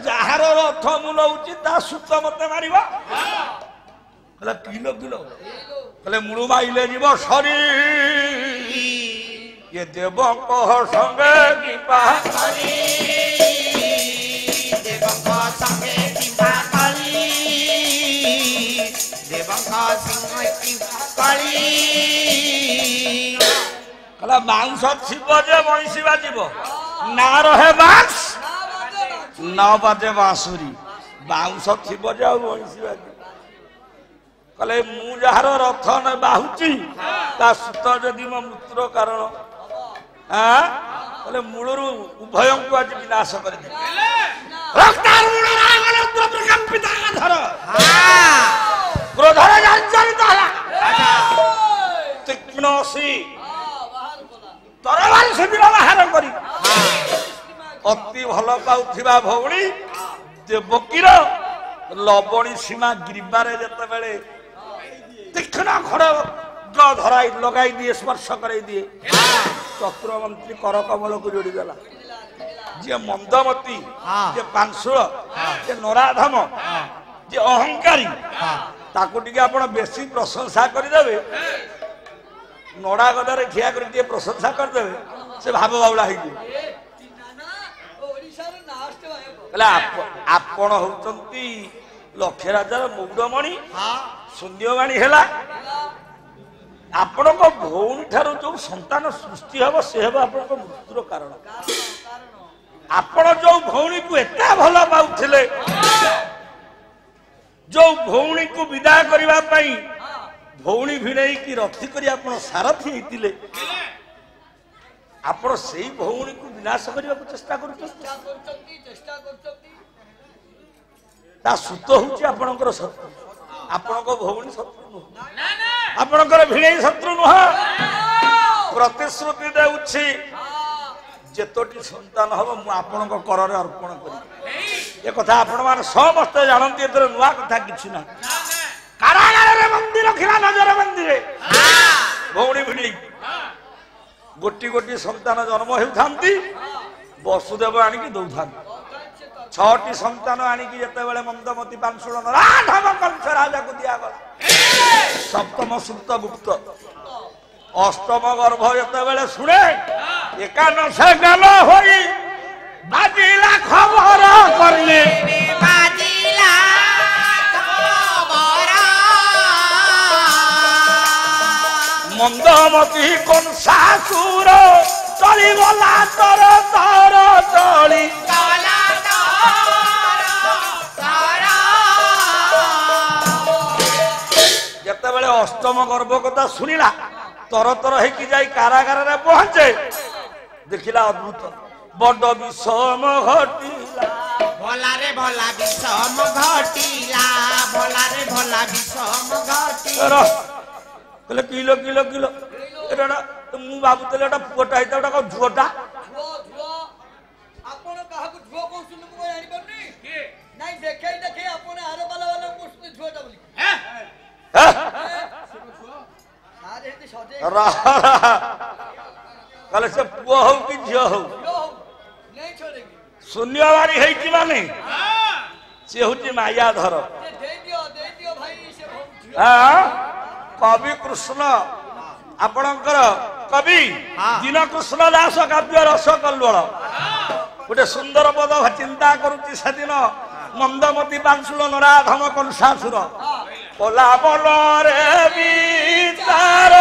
जार रथ मुलाऊची सूत मत मार किलो किलो कहले मुलु माइले जीव सरी ये देवक संगे कृपा करी देवक संगे कृपा करी देवक संगे कृपा करी कहला मांस थिब जे मईसी बाजिब ना रहे बांस न बाजे बांसुरी बाउंस थिब जे मईसी बाजिब कहले मु जार रथ न बाहुची ता सुत जदि मो मृत्युर कारण कहले मूलरू उभय को आज विनाश कर दे रक्तार मूल रागले ଅତି ଭଲ ପାଉଥିବା ଭଉଣୀ ଦେବକୀର ଲବଣୀ ସୀମା ଗ୍ରୀବାରେ ଯେତେବେଳେ ତୀକ୍ଷ୍ଣ ଖଡଗ ଧରାଇ ଲଗାଇ ଦିଏ ସ୍ପର୍ଶ କରାଇ ଦିଏ ଚତୁରମନ୍ତ୍ରୀ କର କମଳକୁ ଯୋଡ଼ିଦେଲା। ଯିଏ ମନ୍ଦମତି ଯିଏ ପାଂଶୁଳ ଯିଏ ନରାଧମ ଯିଏ ଅହଙ୍କାରୀ ତାକୁ ଟିକେ ଆପଣ ବେଶୀ ପ୍ରଶଂସା କରିଦେବେ ନଡା ଗଦାରେ ଠିଆ କରି ଟିକେ ପ୍ରଶଂସା କରିଦେବେ ସେ ଭାବ ବାଉଳା ହେଇଯିବ। ଆପଣ ହଉଛନ୍ତି ଲକ୍ଷ୍ୟ ରାଜାର ମୌଡମଣି ଶୂନ୍ୟବାଣୀ ହେଲା ଆପଣଙ୍କ ଭଉଣୀ ଠାରୁ ଯୋଉ ସନ୍ତାନ ସୃଷ୍ଟି ହବ ସେ ହେବ ଆପଣଙ୍କ ମୃତ୍ୟୁର କାରଣ। ଆପଣ ଯୋଉ ଭଉଣୀକୁ ଏତେ ଭଲ ପାଉଥିଲେ ଯୋଉ ଭଉଣୀକୁ ବିଦାୟ କରିବା ପାଇଁ ଭଉଣୀ ଭିଣେଇକି ରଥି କରି ଆପଣ ସାରଥି ହେଇଥିଲେ ଆପଣ ସେଇ ଭଉଣୀକୁ ବିନାଶ କରିବାକୁ ଚେଷ୍ଟା କରୁଛନ୍ତି। ତା ସୂତ ହଉଛି ଆପଣଙ୍କର ଶତ୍ରୁ। ଆପଣଙ୍କ ଭଉଣୀ ଶତ୍ରୁ ନୁହଁ ଆପଣଙ୍କର ଭିଣେଇ ଶତ୍ରୁ ନୁହଁ। ପ୍ରତିଶ୍ରୁତି ଦେଉଛି ଯେତୋଟି ସନ୍ତାନ ହବ ମୁଁ ଆପଣଙ୍କ କରରେ ଅର୍ପଣ କରିବି। ଏ କଥା ଆପଣ ମାନେ ସମସ୍ତେ ଜାଣନ୍ତି ଏଥିରେ ନୂଆ କଥା କିଛି ନାହିଁ। କାରାଗାରରେ ବନ୍ଦୀ ରଖିଲା ନଜର ବନ୍ଦୀରେ ଭଉଣୀ ଭିଣେଇ ଗୋଟି ଗୋଟି ସନ୍ତାନ ଜନ୍ମ ହେଉଥାନ୍ତି ବସୁଦେବ ଆଣିକି ଦଉଥାନ୍ତି। 6ଟି ସନ୍ତାନ ଆଣିକି ଯେତେବେଳେ ମନ୍ଦମତି ପାଂଶୁଳ ନରାଧମ କଂସ ରାଜାକୁ ଦିଆଗଲା ସପ୍ତମ ସୁପ୍ତ ଗୁପ୍ତ ଅଷ୍ଟମ ଗର୍ଭ ଯେତେବେଳେ ଶୁଣେ ଏକାଦଶ ଗାନ ହୋଇ ବାଜିଲା ଖବର କରିଲେ ମନ୍ଦମତି କଂସାସୁର ଚଳିଗଲା ତର ତର ଚଳି ଯେତେବେଳେ ଅଷ୍ଟମ ଗର୍ଭ କଥା ଶୁଣିଲା ତର ତର ହେଇକି ଯାଇ କାରାଗାରରେ ପହଞ୍ଚେ ଦେଖିଲା ଅଦ୍ଭୁତ ବଡ ବିଷମ ଘଟିଲା ଭଲାରେ ଭଲା ବିଷମ ଘଟିଲା ଭଲାରେ ଭଲା ବିଷମ ଘଟିଲା କହିଲେ କିଲୋ କିଲୋ କିଲୋ ଏଟା ମୁଁ ଭାବୁଥିଲି ଏଟା ପୁଅଟା ହେଇथा ଏଟା କଣ ଝୁଅଟା ଆପଣ କାହାକୁ ଝୁଅ କହୁଛନ୍ତି ମୁଁ ଜାଣିପାରୁନି ନାଇଁ ଦେଖେଇ ଦେଖେଇ ଆପଣ ଆର ବାଲା ବାଲା କହୁଛନ୍ତି ଝୁଅଟା ବୋଲି କହିଲେ ସେ ପୁଅ ହଉ କି ଝିଅ ହଉ ଶୂନ୍ୟବାରୀ ହେଇଛି ମାନେ ସେ ହଉଛି ମାୟାଧର। କବି କୃଷ୍ଣ ଆପଣଙ୍କର କବି ଦୀନକୃଷ୍ଣ ଦାସ କାବ୍ୟ ରସ କଲ୍ଲୋଳ ଗୋଟେ ସୁନ୍ଦର ପଦ ଚିନ୍ତା କରୁଛି ସେଦିନ ମନ୍ଦମତି ପାଂଶୁଳ ନରାଧମ କଂସାସୁର ଓଲା ବଲରେ ବିଚାର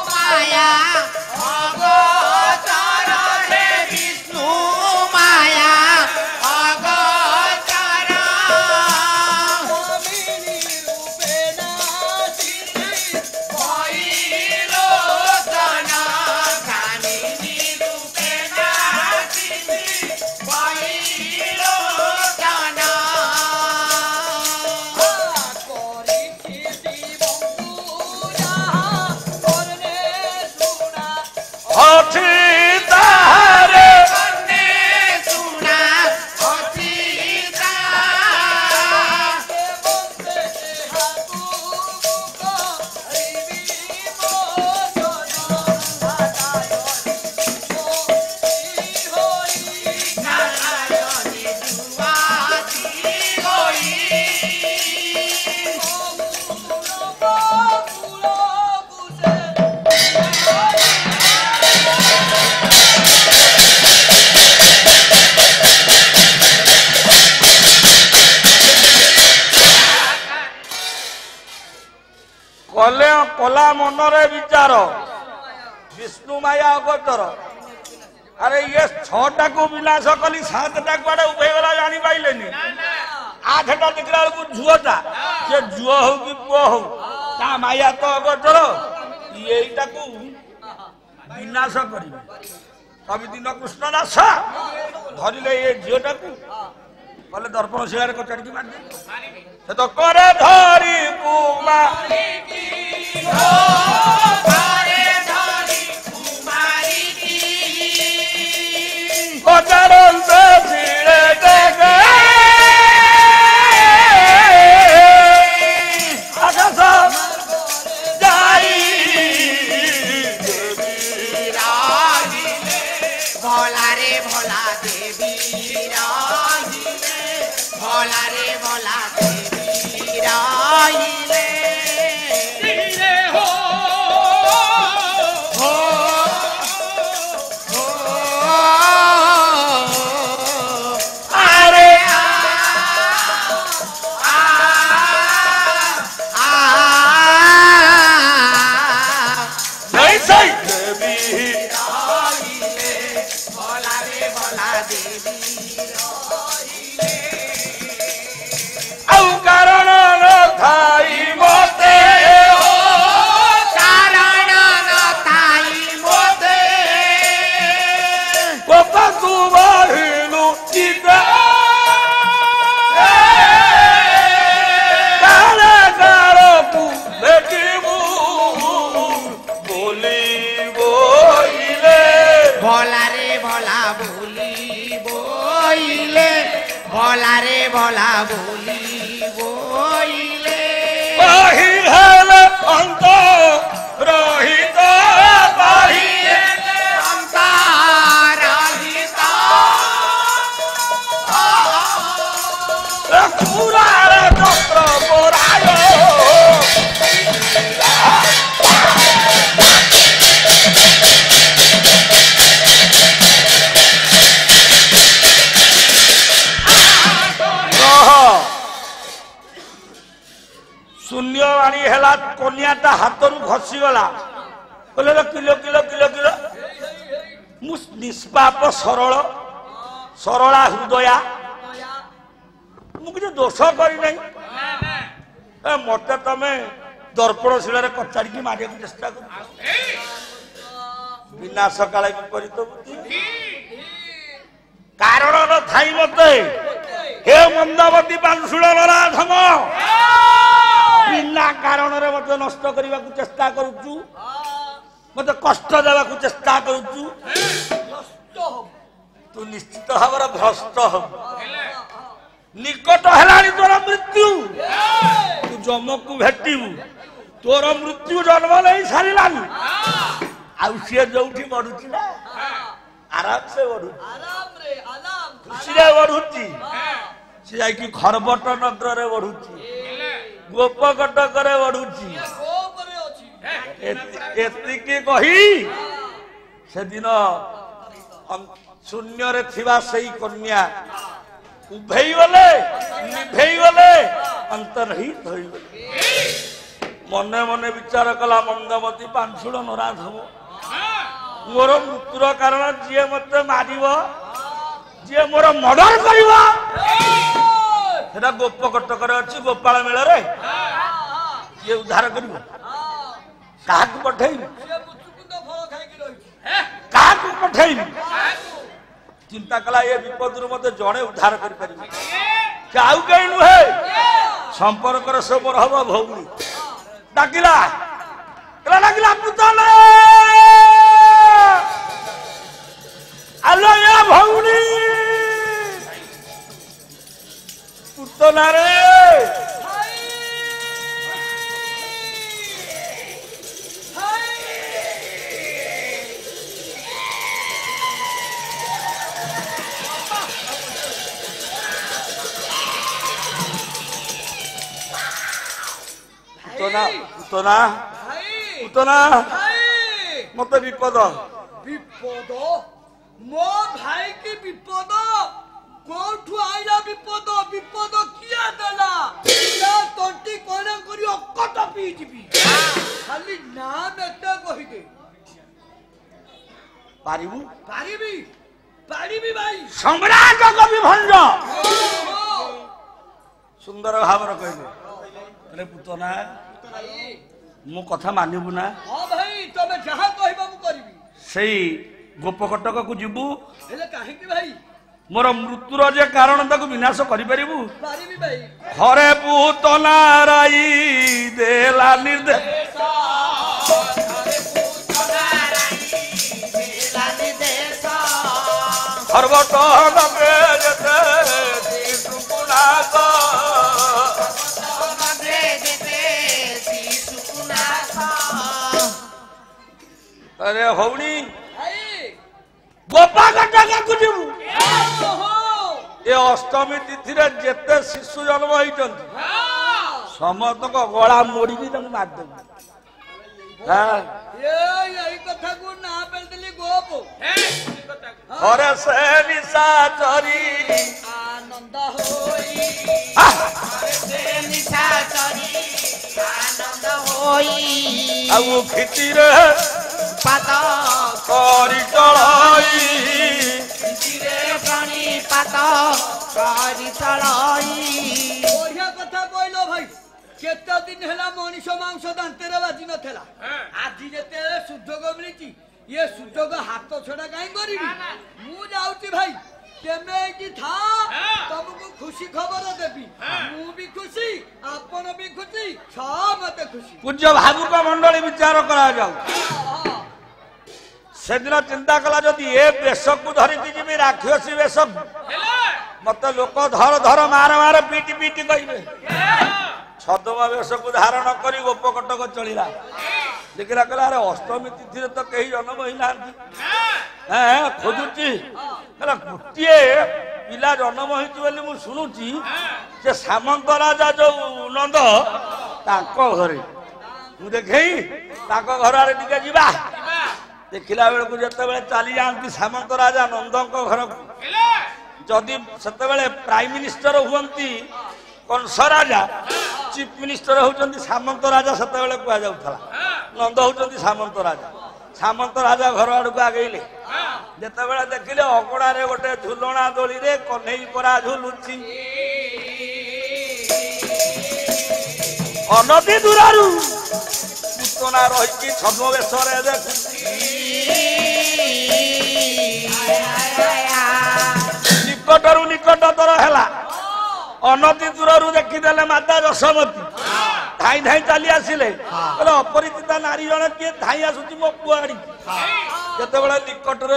ମାୟା ଅଗୋଚରରେ ବିଷ୍ଣୁ ମାୟା ଅଗୋଚର ବୈଲୋଚନ କାମିନୀ ରୂପେ ନାଚିନି ବୈଲୋଚନ ଅଛି ତାହାରେ କର୍ଣ୍ଣେ ଶୁଣା ଅଛି କଲେ କଲା ମନରେ ବିଚାର ବିଷ୍ଣୁ ମାୟା ଅଗୋଚର ଆରେ ଇଏ 6ଟାକୁ ବିନାଶ କଲି 7ଟା କୁଆଡେ ଉଭେଇଗଲା ଜାଣିପାଇଲେନି 8ଟା ଦେଖିଲା ବେଳକୁ ଝୁଅଟା ସେ ଝୁଅ ହଉ କି ପୁଅ ହଉ ତା ମାୟା ତ ଅଗୋଚର ଏଇଟାକୁ ବିନାଶ କରିବେ। କବି ଦୀନକୃଷ୍ଣ ଦାସ ଧରିଲେ ଏ ଝିଅଟାକୁ କଲେ ଦର୍ପଣ ଶିଳାରେ କଚାଡ଼ିକି ମାରିଦେଲେ ସେ ତ କରେ ଧରି କୁମା କରନ୍ତେ ଛିଳେ ଦେଖେ ଆକାଶ ଯାଇ ভোলারে ভোলা দেবী রাহিলে ভোলারে ভোলা দেবী রাহিলে আরে নাই সাই দেবী ভোলারে ভোলা দেবী ଆଉ କାରଣ ନଥାଇ ମତେ কারণ নথাই মোতে ଗୋପାକୁ ବାହିଲୁ ଚିତା କାଳେ କାଳକୁ ଦେଖିବୁ ବୋଲି ବୋଇଲେ ভোলারে ভোলা বলি বইলে ভোলারে ভোলা বলি বইলে বাহি ହେଲେ ଅନ୍ତ ରହିତ ବାହି অন্তরাহিতা খুরাରେ ଚକ୍ର ପରାୟ ଶୂନ୍ୟବାଣୀ ହେଲା କନ୍ୟାଟା ହାତରୁ ଖସିଗଲା କହିଲେ କିଲୋ କିଲୋ କିଲୋ କିଲୋ ମୁଁ ନିଷ୍ପାପ ସରଳା ହୃଦୟା ମୁଁ କିଛି ଦୋଷ କରିନାହିଁ ମତେ ତମେ ଦର୍ପଣ ଶିଳରେ କଚାଡ଼ିକି ମାରିବାକୁ ଚେଷ୍ଟା କର ବିନା ସକାଳେ ବିପରୀତ ବୁଦ୍ଧି କାରଣ ନଥାଇ ମତେ ହେ ମନ୍ଦବତୀ ପାଂଶୁଳ ନରାଧମ ବିନା କାରଣରେ ମତେ ନଷ୍ଟ କରିବାକୁ ଚେଷ୍ଟା କରୁଛୁ ମତେ କଷ୍ଟ ଦେବାକୁ ଚେଷ୍ଟା କରୁଛୁ ତୁ ନିଶ୍ଚିତ ଭାବରେ ଭ୍ରଷ୍ଟ ହବୁ ନିକଟ ହେଲାଣି ତୋର ମୃତ୍ୟୁ ତୁ ଯମକୁ ଭେଟିବୁ ତୋର ମୃତ୍ୟୁ ଜନ୍ମ ନେଇ ସାରିଲାନି ଆଉ ସିଏ ଯୋଉଠି ବଢୁଛି ନା ଆରାମସେ ବଢୁଛି ଖୁସିରେ ବଢୁଛି ସେ ଯାଇକି ଖରବଟ ନଗରରେ ବଢୁଛି ଗୋପକଟକରେ ବଢୁଛି ଏତିକି କହି ସେଦିନ ଶୂନ୍ୟରେ ଥିବା ସେଇ କନ୍ୟା ଉଭେଇ ଗଲେ ନିଭେଇ ଗଲେ ଅନ୍ତର୍ହିତ ହୋଇଗଲେ ମନେ ମନେ ବିଚାର କଲା ମନ୍ଦମତୀ ପାଂଶୁଳ ନରାଧମ ମୋର ମୃତ୍ୟୁର କାରଣ ଯିଏ ମତେ ମାରିବ ଯିଏ ମୋର ମର୍ଡର କରିବ ସେଟା ଗୋପକଟକରେ ଅଛି ଗୋପାଳ ମେଳରେ କିଏ ଉଦ୍ଧାର କରିବ କାହାକୁ ପଠେଇବି କାହାକୁ ପଠେଇବି ଚିନ୍ତା କଲା ଏ ବିପଦରୁ ମତେ ଜଣେ ଉଦ୍ଧାର କରିପାରିବ ସେ ଆଉ କେହି ନୁହେଁ ସମ୍ପର୍କର ସେ ମୋର ହବ ଭଉଣୀ ଡାକିଲା ପୁତନା ଆଲୋ ଏ ଭଉଣୀ ପୁତନା ରେ मत विपद विपद मो भाई की विपद कोठु आइला विपद विपद किया देला ना तंटी कोने करी अकट पी जीबी खाली नाम एते कहि दे पारिबू पारिबी भाई सम्राट कवि भंज सुंदर भावर कहले अरे पुतना मो कथा मानिबू ना हां भाई तमे जहां कहबा मु करबी सेई गोपकटक को जीवू हेले काहे की भाई मोर मृत्युर जे कारण ताको विनाश करि परिबू पारिबी भाई घरे पुतना राई देला निर्देश খরগট লগে যেতে শিশুকুনাথ আরে হৌনি গোপা কাটাকে ଯିବୁ ଏ ଅଷ୍ଟମୀ ତିଥିରେ ଯେତେ ଶିଶୁ ଜନ୍ମ ହେଇଛନ୍ତି ସମସ୍ତଙ୍କ ଗଳା ମୋଡିକି ତାଙ୍କୁ ମାରିଦେବୁ। ଏଇ କଥାକୁ ନା ପେଳିଦେଲି ଗୋପ ଘରେ ସେ ନିଶା ଚରି ଆନନ୍ଦ ହୋଇ ଆଉ ଖିଚିରେ ପାତ କରି ଚଳଇ ପାତ କରି ଚଳଇ ବଢିଆ କଥା କହିଲ ଭାଇ। କେତେ ଦିନ ହେଲା ମଣିଷ ମାଂସ ଦାନ୍ତରେ ବାଜି ନଥିଲା ଆଜି ଯେତେବେଳେ ସୁଯୋଗ ମିଳିଛି ଇଏ ସୁଯୋଗ ହାତ ଛଡା କାହିଁ କରିବି। ମୁଁ ଯାଉଛି ଭାଇ ତେମେ ଏଇଠି ଥାଅ ତମକୁ ଖୁସି ଖବର ଦେବି। ମୁଁ ବି ଖୁସି ଆପଣ ବି ଖୁସି ସମସ୍ତେ ଖୁସି। ପୂଜ୍ୟ ଭାବୁକ ମଣ୍ଡଳୀ ବିଚାର କରାଯାଉ। ସେଦିନ ଚିନ୍ତା କଲା ଯଦି ଏ ବେଶକୁ ଧରିକି ଯିବି ରାକ୍ଷସୀ ବେଶ ମତେ ଲୋକ ଧର ଧର ମାର ମାର ପିଟି ପିଟି କହିବେ। ଛଦ୍ମ ବେଶକୁ ଧାରଣ କରି ଗୋପ କଟକ ଚଳିଲା। ଦେଖିଲା କହିଲା ଆରେ ଅଷ୍ଟମୀ ତିଥିରେ ତ କେହି ଜନ୍ମ ହେଇନାହାନ୍ତି ଖୋଜୁଛି ହେଲା ଗୋଟିଏ ପିଲା ଜନ୍ମ ହେଇଛି ବୋଲି ମୁଁ ଶୁଣୁଛି ସେ ସାମନ୍ତ ରାଜା ଯୋଉ ନନ୍ଦ ତାଙ୍କ ଘରେ ମୁଁ ଦେଖେଇ ତାଙ୍କ ଘର ଆଡେ ଟିକେ ଯିବା। ଦେଖିଲା ବେଳକୁ ଯେତେବେଳେ ଚାଲି ଯାଆନ୍ତି ସାମନ୍ତ ରାଜା ନନ୍ଦଙ୍କ ଘରକୁ ଯଦି ସେତେବେଳେ ପ୍ରାଇମ ମିନିଷ୍ଟର ହୁଅନ୍ତି କଂସ ରାଜା ଚିଫ ମିନିଷ୍ଟର ହଉଛନ୍ତି ସାମନ୍ତ ରାଜା ସେତେବେଳେ କୁହାଯାଉଥିଲା। ନନ୍ଦ ହଉଛନ୍ତି ସାମନ୍ତ ରାଜା। ସାମନ୍ତ ରାଜା ଘର ଆଡକୁ ଆଗେଇଲେ ଯେତେବେଳେ ଦେଖିଲେ ଅଗଣାରେ ଗୋଟେ ଝୁଲଣା ଦୋଳିରେ କହ୍ନେଇ ପରା ଝୁଲୁଛି। ଅନତି ଦୂରରୁ ପୁତନା ରହିକି ଛଦ୍ମବେଶରେ ଦେଖୁଛି। ନିକଟରୁ ନିକଟତର ହେଲା। ଅନତି ଦୂରରୁ ଦେଖିଦେଲେ ମାତା ଯଶୋମତୀ ଧାଇଁ ଧାଇଁ ଚାଲି ଆସିଲେ କହିଲେ ଅପରିଚିତା ନାରୀ ଜଣେ କିଏ ଧାଇଁ ଆସୁଛି ମୋ ପୁଅ ଆଡିକି। ଯେତେବେଳେ ନିକଟରୁ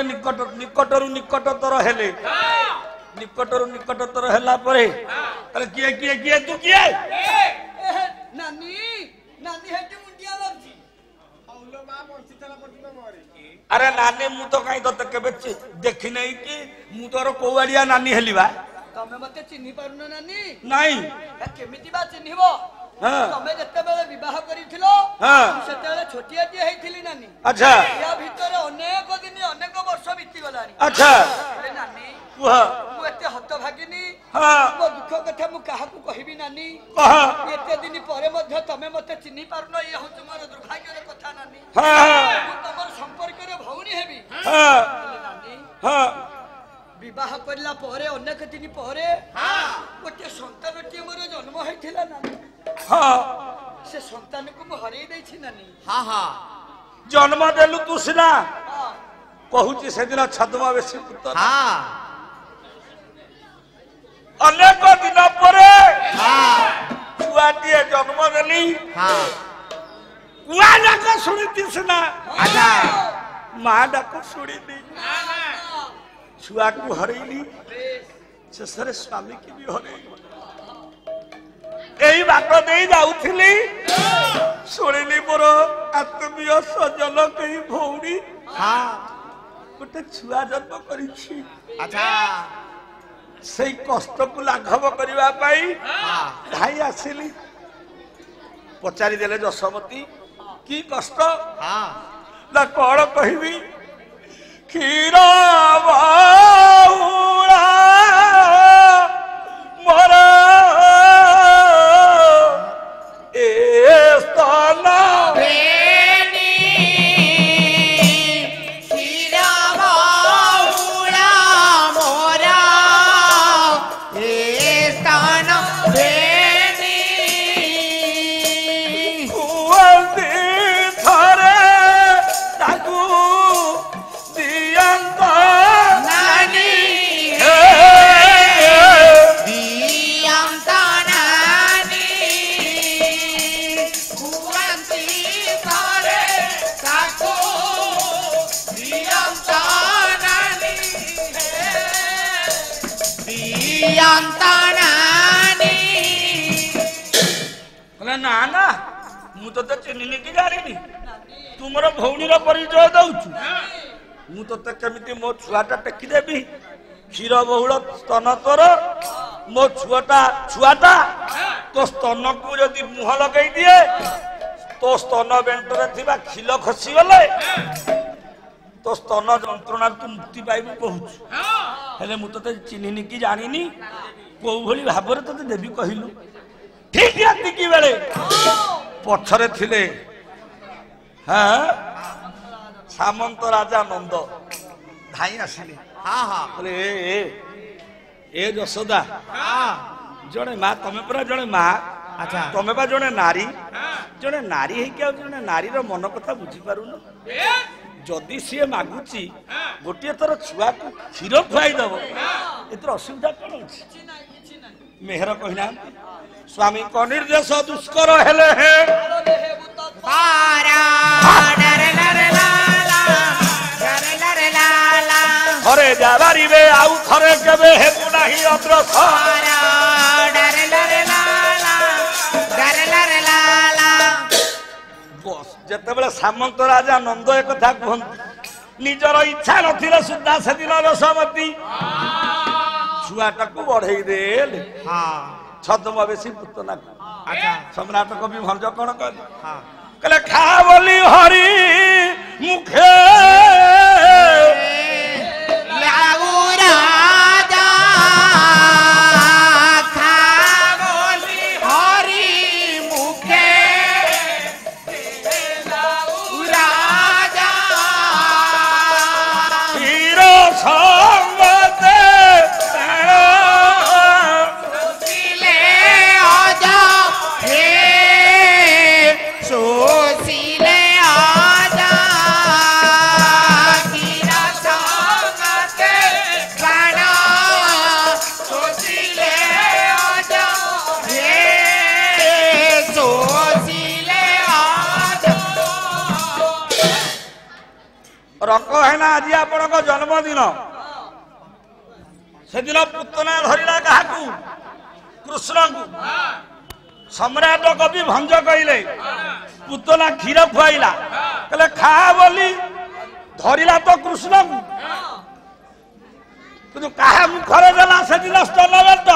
ନିକଟତର ହେଲେ ନିକଟରୁ ନିକଟତର ହେଲା ପରେ କହିଲେ କିଏ କିଏ କିଏ ତୁ କିଏ? ନାନୀ ନାନୀ ହେଠି ମୁଣ୍ଡିଆ ମାରୁଛି। ଆରେ ନାନୀ ମୁଁ ତ କାହିଁ ତତେ କେବେ ଦେଖି ନାହିଁ କି ମୁଁ ତୋର କୋଉ ଆଡିଆ ନାନୀ ହେଲି ବା? ତମେ ମତେ ଚିହ୍ନି ପାରୁନ ନାନୀ? ନାଇଁ କେମିତି ବା ଚିହ୍ନିବ? ତମେ ଯେତେବେଳେ ବିବାହ କରିଥିଲ ସେତେବେଳେ ଛୋଟିଆଟିଏ ହେଇଥିଲି ନାନୀ। ଆଚ୍ଛା ୟା ଭିତରେ ଅନେକ ଦିନ ଅନେକ ବର୍ଷ ବିତିଗଲାଣି। ଆଚ୍ଛା ନାନୀ କୁହ। ମୁଁ ଏତେ ହତଭାଗିନୀ ହଁ ମୋ ଦୁଃଖ କଥା ମୁଁ କାହାକୁ କହିବି ନାନୀ? କହ। ଏତେ ଦିନ ପରେ ମଧ୍ୟ ତମେ ମତେ ଚିହ୍ନି ପାରୁନ ଇଏ ହଉଛି ମୋର ଦୁର୍ଭାଗ୍ୟର କଥା ନାନୀ। ମୁଁ ତମର ସମ୍ପର୍କରେ ଭଉଣୀ ହେବି। ନାନୀ ବିବାହ କରିଲା ପରେ ଅନେକ ଦିନ ପରେ ଗୋଟେ ସନ୍ତାନଟିଏ ମୋର ଜନ୍ମ ହେଇଥିଲା ନାନୀ। ସେ ସନ୍ତାନକୁ ମୁଁ ହରେଇ ଦେଇଛି ନାନୀ। ଜନ୍ମ ଦେଲୁ ତୁ ସିନା କହୁଛି ସେଦିନ ଛଦ୍ମବେଶୀ ପୁତ୍ର ଅନେକ ଦିନ ପରେ ଛୁଆଟିଏ ଜନ୍ମ ଦେଲି। କୁଆ ଡାକ ଶୁଣିଛି ସିନା ମା ଡାକ ଶୁଣିନି। ଛୁଆକୁ ହରେଇଲି ଶେଷରେ ସ୍ୱାମୀକି ବି ହରେଇଲି। ଏଇ ବାଟ ଦେଇ ଯାଉଥିଲି ଶୁଣିଲି ମୋର ଆତ୍ମୀୟ ସଜନ କେହି ଭଉଣୀ ଗୋଟେ ଛୁଆ ଜନ୍ମ କରିଛି। ସେଇ କଷ୍ଟକୁ ଲାଘବ କରିବା ପାଇଁ ଧାଇଁ ଆସିଲି। ପଚାରିଦେଲେ ଯଶୋମତୀ କି କଷ୍ଟ? ନା କଣ କହିବି? କ୍ଷୀର ବାଉଳା ମୋର ଏ ସ୍ତନ କହିଲା ନା ନା ମୁଁ ତତେ ଚିହ୍ନିନି କି ଜାଣିନି ତୁ ମୋର ଭଉଣୀର ପରିଚୟ ଦଉଛୁ ମୁଁ ତତେ କେମିତି ମୋ ଛୁଆଟା ଟେକିଦେବି କ୍ଷୀର ବହୁଳ ସ୍ତନ ତୋର ମୋ ଛୁଆଟା ତୋ ସ୍ତନକୁ ଯଦି ମୁହଁ ଲଗେଇ ଦିଏ ତୋ ସ୍ତନ ବେଣ୍ଟରେ ଥିବା କ୍ଷୀର ଖସିଗଲେ ତୋ ସ୍ତନ ଯନ୍ତ୍ରଣାରୁ ତୁ ମୁକ୍ତି ପାଇବୁ କହୁଛୁ ହେଲେ ମୁଁ ତତେ ଚିହ୍ନିନି କି ଜାଣିନି କୋଉ ଭଳି ଭାବରେ ତତେ ଦେବି କହିଲୁ ଠିକ ରାତିକି ବେଳେ ପଛରେ ଥିଲେ ସାମନ୍ତ ରାଜା ନନ୍ଦ ଧାଇଁ ଆସିଲେ କହିଲେ ଏ ଯଶୋଦା ଜଣେ ମା ତମେ ପରା ଜଣେ ମା ତମେ ବା ଜଣେ ନାରୀ ହେଇକି ଆଉ ଜଣେ ନାରୀର ମନ କଥା ବୁଝିପାରୁନ ଯଦି ସିଏ ମାଗୁଛି ଗୋଟିଏ ଥର ଛୁଆକୁ କ୍ଷୀର ଖୁଆଇ ଦବ ଏଥିରେ ଅସୁବିଧା କଣ ଅଛି ମେହେର କହିନାହାନ୍ତି ସ୍ୱାମୀଙ୍କ ନିର୍ଦ୍ଦେଶ ଦୁଷ୍କର ହେଲେ ଥରେ ଯାବାରିବେ ଆଉ ଥରେ କେବେ ହେବୁ ନାହିଁ ଅଗ୍ରସର ଯେତେବେଳେ ସାମନ୍ତ ରାଜା ନନ୍ଦ ଏକଥା କୁହନ୍ତି ନିଜର ଇଚ୍ଛା ନଥିଲେ ସୁଦ୍ଧା ସେଦିନ ରସବତୀ ଛୁଆଟାକୁ ବଢେଇ ଦେଲେ ଛଦ୍ମବେଶୀ ପୁତନାକୁ ସମ୍ରାଟ କବି ଭଞ୍ଜ କଣ କଲେ କହିଲେ ଖା ବୋଲି ହରି ମୁଖେ ରକ ହେନା ଆଜି ଆପଣଙ୍କ ଜନ୍ମଦିନ ସେଦିନ ପୁତନା ଧରିଲା କାହାକୁ କୃଷ୍ଣଙ୍କୁ ସମ୍ରାଟ କବି ଭଞ୍ଜ କହିଲେ ପୁତନା କ୍ଷୀର ଖୁଆଇଲା କହିଲେ ଖା ବୋଲି ଧରିଲା ତ କୃଷ୍ଣଙ୍କୁ କିନ୍ତୁ କାହା ମୁଖରେ ଦେଲା ସେଦିନ ସ୍ତନବେଣ୍ଟ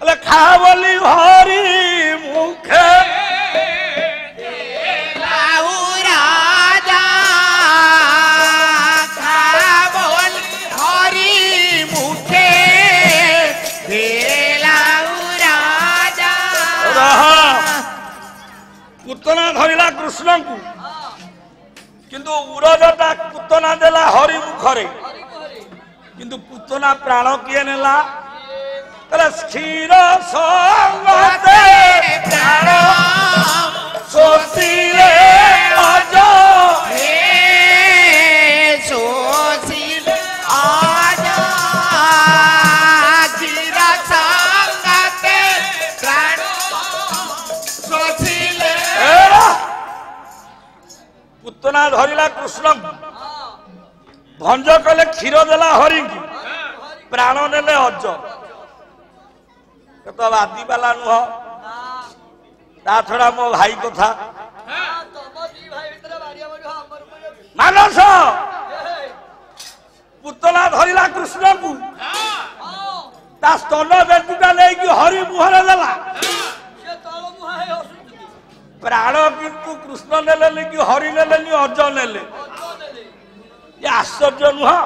କହିଲେ ଖା ବୋଲି ହରି ମୁଖେ ପୁତନା ଧରିଲା କୃଷ୍ଣଙ୍କୁ କିନ୍ତୁ ଉରଜଟା ପୁତନା ଦେଲା ହରି ମୁଖରେ କିନ୍ତୁ ପୁତନା ପ୍ରାଣ କିଏ ନେଲା କହିଲେ କ୍ଷୀର ସଙ୍ଗତେ ପ୍ରାଣ ଶୋଷିଲେ ଅଜ ପୁତନା ଧରିଲା କୃଷ୍ଣଙ୍କୁ ଭଞ୍ଜ କଲେ କ୍ଷୀର ଦେଲା ହରିଙ୍କୁ ପ୍ରାଣ ନେଲେ ଅଜ ତ ବାଦିବାଲା ନୁହ ତା ଛଡା ମୋ ଭାଇ କଥା ମାନସ ପୁତନା ଧରିଲା କୃଷ୍ଣଙ୍କୁ ତା ସ୍ତନ ବେଟିଟା ନେଇକି ହରି ମୁହଁରେ ଦେଲା ପ୍ରାଣ କିନ୍ତୁ କୃଷ୍ଣ ନେଲେନି କି ହରି ନେଲେନି ଅଜ ନେଲେ ଏ ଆଶ୍ଚର୍ଯ୍ୟ ନୁହଁ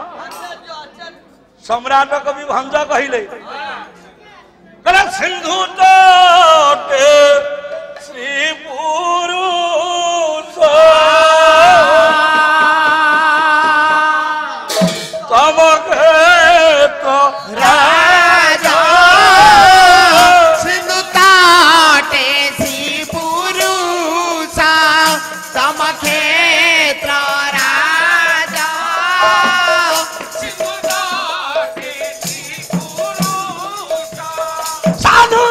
ସମ୍ରାଟ କବି ଭଞ୍ଜ କହିଲେ ସିନ୍ଧୁ ତଟେ ଶ୍ରୀ ପୁରୁଷ ତମ କ୍ଷେତ୍ର ରାଜା ସିନ୍ଧୁ ତଟେ ଶ୍ରୀ ପୁରୁଷ ତମ କ୍ଷେତ୍ର ରାଜା ସାଧୁ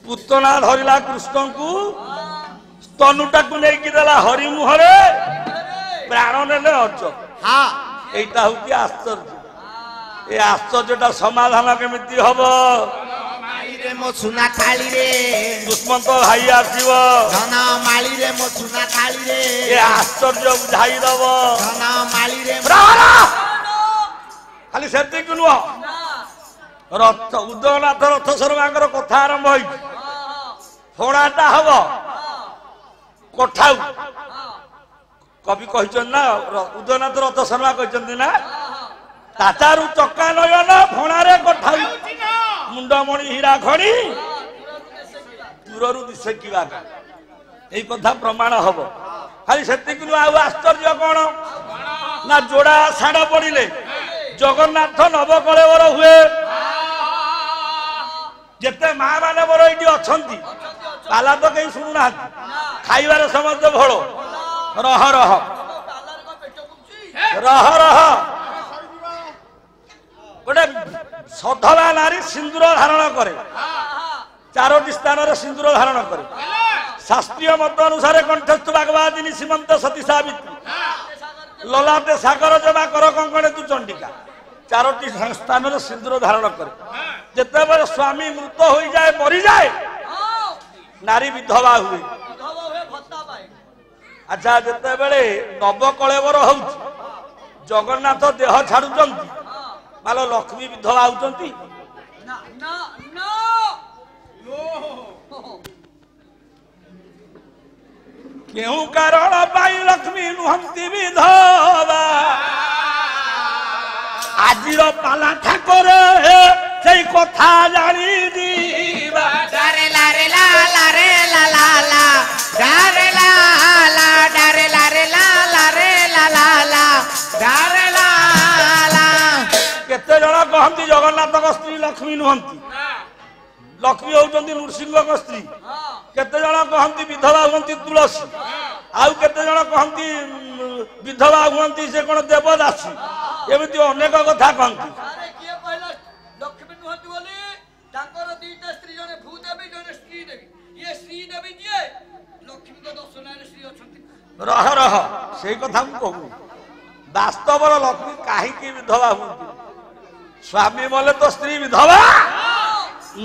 पुतना धरला कृष्ण को स्तनुटा को लेकिन देला हरि मुहरे प्राण नेले अच हाँ एटा होती आश्चर्य ए आश्चर्यटा समाधान केमिति हबो माली रे मो सुना थाली रे दुष्मंत भाई आसीब धन माली रे मो सुना थाली रे ए आश्चर्य बुझाई दब धन माली रे खाली सेतिक नुह रथ उदयनाथ रथ शर्माଙ୍କର କଥା ଆରମ୍ଭ ହେଇଛି ଫଣାଟା ହବ କୋଠାଉ କବି କହିଛନ୍ତି ନା ଉଦୟନାଥ ରଥ ଶର୍ମା କହିଛନ୍ତି ନା ତାଚାରୁ ଚକା ନୟନ ଫଣାରେ କୋଠାଉ ମୁଣ୍ଡମଣି ହୀରା ଖଣି ଦୂରରୁ ଦିଶେ କିବା ଏଇ କଥା ପ୍ରମାଣ ହବ ଖାଲି ସେତିକି ନୁହଁ ଆଉ ଆଶ୍ଚର୍ଯ୍ୟ କଣ ନା ଯୋଡା ଷାଢ଼ ପଡିଲେ ଜଗନ୍ନାଥ ନବକଳେବର ହୁଏ ଯେତେ ମା ମାନେ ମୋର ଏଇଠି ଅଛନ୍ତି ପାଲା ତ କେହି ଶୁଣୁନାହାନ୍ତି ଖାଇବାରେ ସମସ୍ତେ ଭୋଳ ରହ ରହ ରହ ରହ ଗୋଟେ ସଧବା ନାରୀ ସିନ୍ଦୁର ଧାରଣ କରେ ଚାରୋଟି ସ୍ଥାନରେ ସିନ୍ଦୁର ଧାରଣ କରେ ଶାସ୍ତ୍ରୀୟ ମତ ଅନୁସାରେ କଣ୍ଠସ୍ଥ ଭାଗବାଦିନୀ ସୀମନ୍ତ ସତୀ ସାବିତ୍ରୀ ଲଲାଟେ ସାଗର ଜମା କର କଙ୍କଣେ ତୁ ଚଣ୍ଡିକା ଚାରୋଟି ସ୍ଥାନରେ ସିନ୍ଦୁର ଧାରଣ କରେ ଯେତେବେଳେ ସ୍ୱାମୀ ମୃତ ହୋଇଯାଏ ମରିଯାଏ ନାରୀ ବିଧବା ହୁଏ ଆଚ୍ଛା ଯେତେବେଳେ ନବକଳେବର ହଉଛି ଜଗନ୍ନାଥ ଦେହ ଛାଡୁଛନ୍ତି ମାଲ ଲକ୍ଷ୍ମୀ ବିଧବା ହଉଛନ୍ତି କେଉଁ କାରଣ ପାଇଁ ଲକ୍ଷ୍ମୀ ନୁହନ୍ତି ବିଧବା ଆଜିର ପାଲା ଠାକୁର ସେଇ କଥା ଜାଣି ଦିବା ডারে লারে লা লারে লা লা লা ডারে লা লা ডারে লারে লা লারে লা লা লা ডারে লা লা କେତେ ଜଣ କହନ୍ତି ଜଗନ୍ନାଥଙ୍କ ସ୍ତ୍ରୀ ଲକ୍ଷ୍ମୀ ନୁହନ୍ତି ଲକ୍ଷ୍ମୀ ହଉଛନ୍ତି ନୃସିଂହଙ୍କ ସ୍ତ୍ରୀ କେତେ ଜଣ କହନ୍ତି ବିଧବା ହୁଅନ୍ତି ତୁଳସୀ ଆଉ କେତେ ଜଣ କହନ୍ତି ବିଧବା ହୁଅନ୍ତି ସେ କଣ ଦେବଦାସୀ ଏମିତି ଅନେକ କଥା କହନ୍ତି ଲକ୍ଷ୍ମୀ ନୁହନ୍ତି ବୋଲି ତାଙ୍କର ଦିଟା ସ୍ତ୍ରୀ ଜଣେ ଭୂଦେବୀ ଜଣେ ଶ୍ରୀଦେବୀ ଇଏ ଶ୍ରୀଦେବୀ ଯିଏ ଲକ୍ଷ୍ମୀଙ୍କ ଦର୍ଶନରେ ଶ୍ରୀ ଅଛନ୍ତି ରହ ରହ ସେଇ କଥା ମୁଁ କହୁନି ବାସ୍ତବର ଲକ୍ଷ୍ମୀ କାହିଁକି ବିଧବା ହୁଅନ୍ତି ସ୍ୱାମୀ ମଲେ ତ ସ୍ତ୍ରୀ ବିଧବା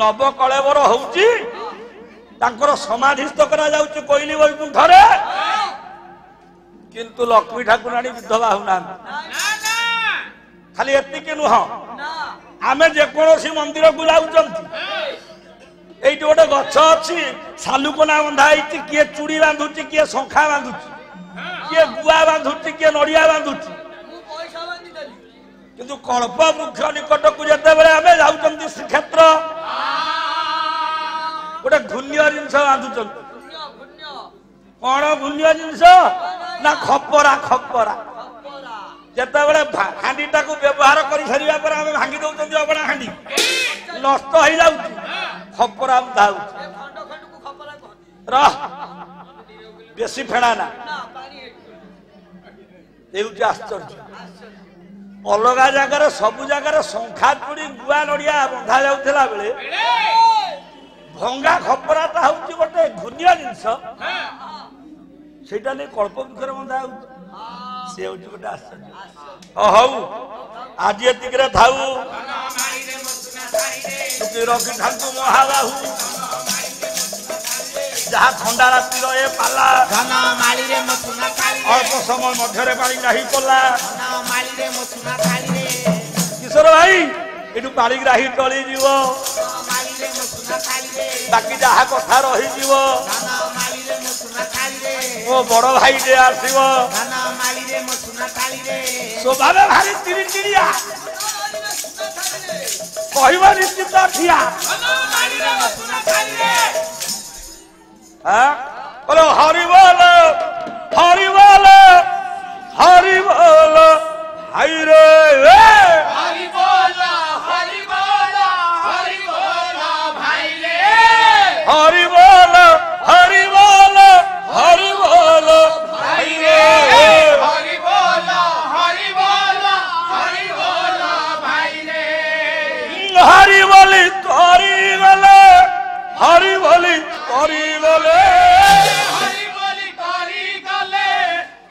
ନବକଳେବର ହଉଛି ତାଙ୍କର ସମାଧିସ୍ଥ କରାଯାଉଛି କୋଇଲି ବୈକୁଣ୍ଠରେ କିନ୍ତୁ ଲକ୍ଷ୍ମୀ ଠାକୁରାଣୀ ବିଧବା ହଉନାହାନ୍ତି ଖାଲି ଏତିକି ନୁହଁ ଆମେ ଯେକୌଣସି ମନ୍ଦିରକୁ ଯାଉଛନ୍ତି ଏଇଠି ଗୋଟେ ଗଛ ଅଛି ଶାଲୁକନା ବନ୍ଧା ହେଇଛି କିଏ ଚୁଡ଼ି ବାନ୍ଧୁଛି କିଏ ଶଙ୍ଖା ବାନ୍ଧୁଛି କିଏ ଗୁଆ ବାନ୍ଧୁଛି କିଏ ନଡିଆ ବାନ୍ଧୁଛି କିନ୍ତୁ କଳ୍ପ ବୃକ୍ଷ ନିକଟକୁ ଯେତେବେଳେ ଆମେ ଯାଉଛନ୍ତି ଶ୍ରୀକ୍ଷେତ୍ର ଗୋଟେ ଘୂର୍ଣ୍ଣ୍ୟ ଜିନିଷ ବାନ୍ଧୁଛନ୍ତି କଣ ଘୂର୍ଣ୍ଣ୍ୟ ଜିନିଷ ନା ଖପରା ଖପରା ଯେତେବେଳେ ହାଣ୍ଡିଟାକୁ ବ୍ୟବହାର କରି ସାରିବା ପରେ ଆମେ ଭାଙ୍ଗି ଦଉଛନ୍ତି ଅବଢା ହାଣ୍ଡି ନଷ୍ଟ ହେଇଯାଉଛି ଖପରା ବନ୍ଧା ହଉଛି ରହ ବେଶୀ ଫେଣା ନା ହେଉଛି ଆଶ୍ଚର୍ଯ୍ୟ ଅଲଗା ଜାଗାରେ ସବୁ ଜାଗାରେ ଶଙ୍ଖା ଚୁଡ଼ି ଗୁଆ ନଡିଆ ବନ୍ଧା ଯାଉଥିଲା ବେଳେ ଭଙ୍ଗା ଖପରାଟା ହଉଛି ଗୋଟେ ଘୂର୍ଣ୍ଣ୍ୟ ଜିନିଷ ସେଇଟା ନେଇ କଳ୍ପ ବୃକ୍ଷରେ ବନ୍ଧା ହଉଛି ସେ ହଉଛି ଗୋଟେ ଆଶ୍ଚର୍ଯ୍ୟ ହଉ ଆଜି ଏତିକିରେ ଥାଉ ରଖିଥାନ୍ତୁ ମହାବାହୁ ଯାହା ଥଣ୍ଡା ରାତିର ଏ ପାଲା ଧନ ମାଳିରେ ମୋ ସୁନା ଥାଳିରେ ଅଳ୍ପ ସମୟ ମଧ୍ୟରେ ପାଣି ନାହିଁ କଲା ଧନ ମାଳିରେ ମୋ ସୁନା ଥାଳିରେ କିଶୋର ଭାଇ ଏଠୁ ପାଣିଗ୍ରାହୀ ଟଳିଯିବ ମାଳିରେ ମୋ ସୁନା ଥାଳିରେ ବାକି ଯାହା କଥା ରହିଯିବ ଧନ ମାଳିରେ ମୋ ସୁନା ଥାଳିରେ ମୋ ବଡ ଭାଇଟେ ଆସିବ ଧନ ମାଳିରେ ମୋ ସୁନା ଥାଳିରେ ସ୍ୱଭାବ ଭାରି ଚିରି ଚିରିଆ କହିବ ନିଶ୍ଚିତ ଠିଆ बोलो हरि बोल हरि बोल हरि बोल हाय रे हरि बोल हरि बोल हरि बोल भाई रे हरि बोल हरि बोल हरि बोल भाई रे हरि बोल हरि बोल हरि बोल भाई रे हरि बोली तोरी गले हरि ବୋଲି କରିଗଲେ हरि बोली तारी गले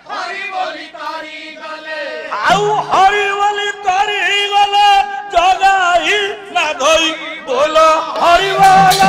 हरि बोली तारी गले ଆଉ ହରି ବୋଲି କରିଗଲେ ଜଗାଇ ନା ଧୋଇ ବୋଲ ହରି ବୋଲ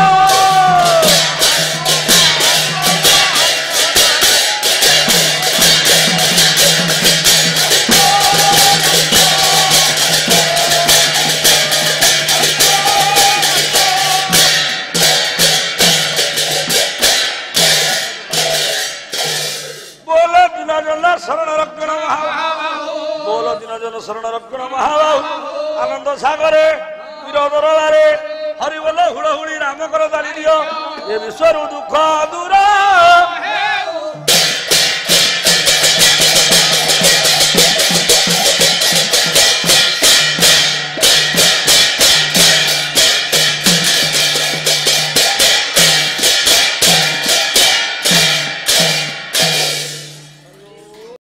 शरण रक्षण महाबाहु बोल दिन जन शरण रक्षण महाबाहु आनंद सागरे विरोधरे हरि बोल हुड़हुड़ी राम कर दाली दियो ये विश्व दुख दूर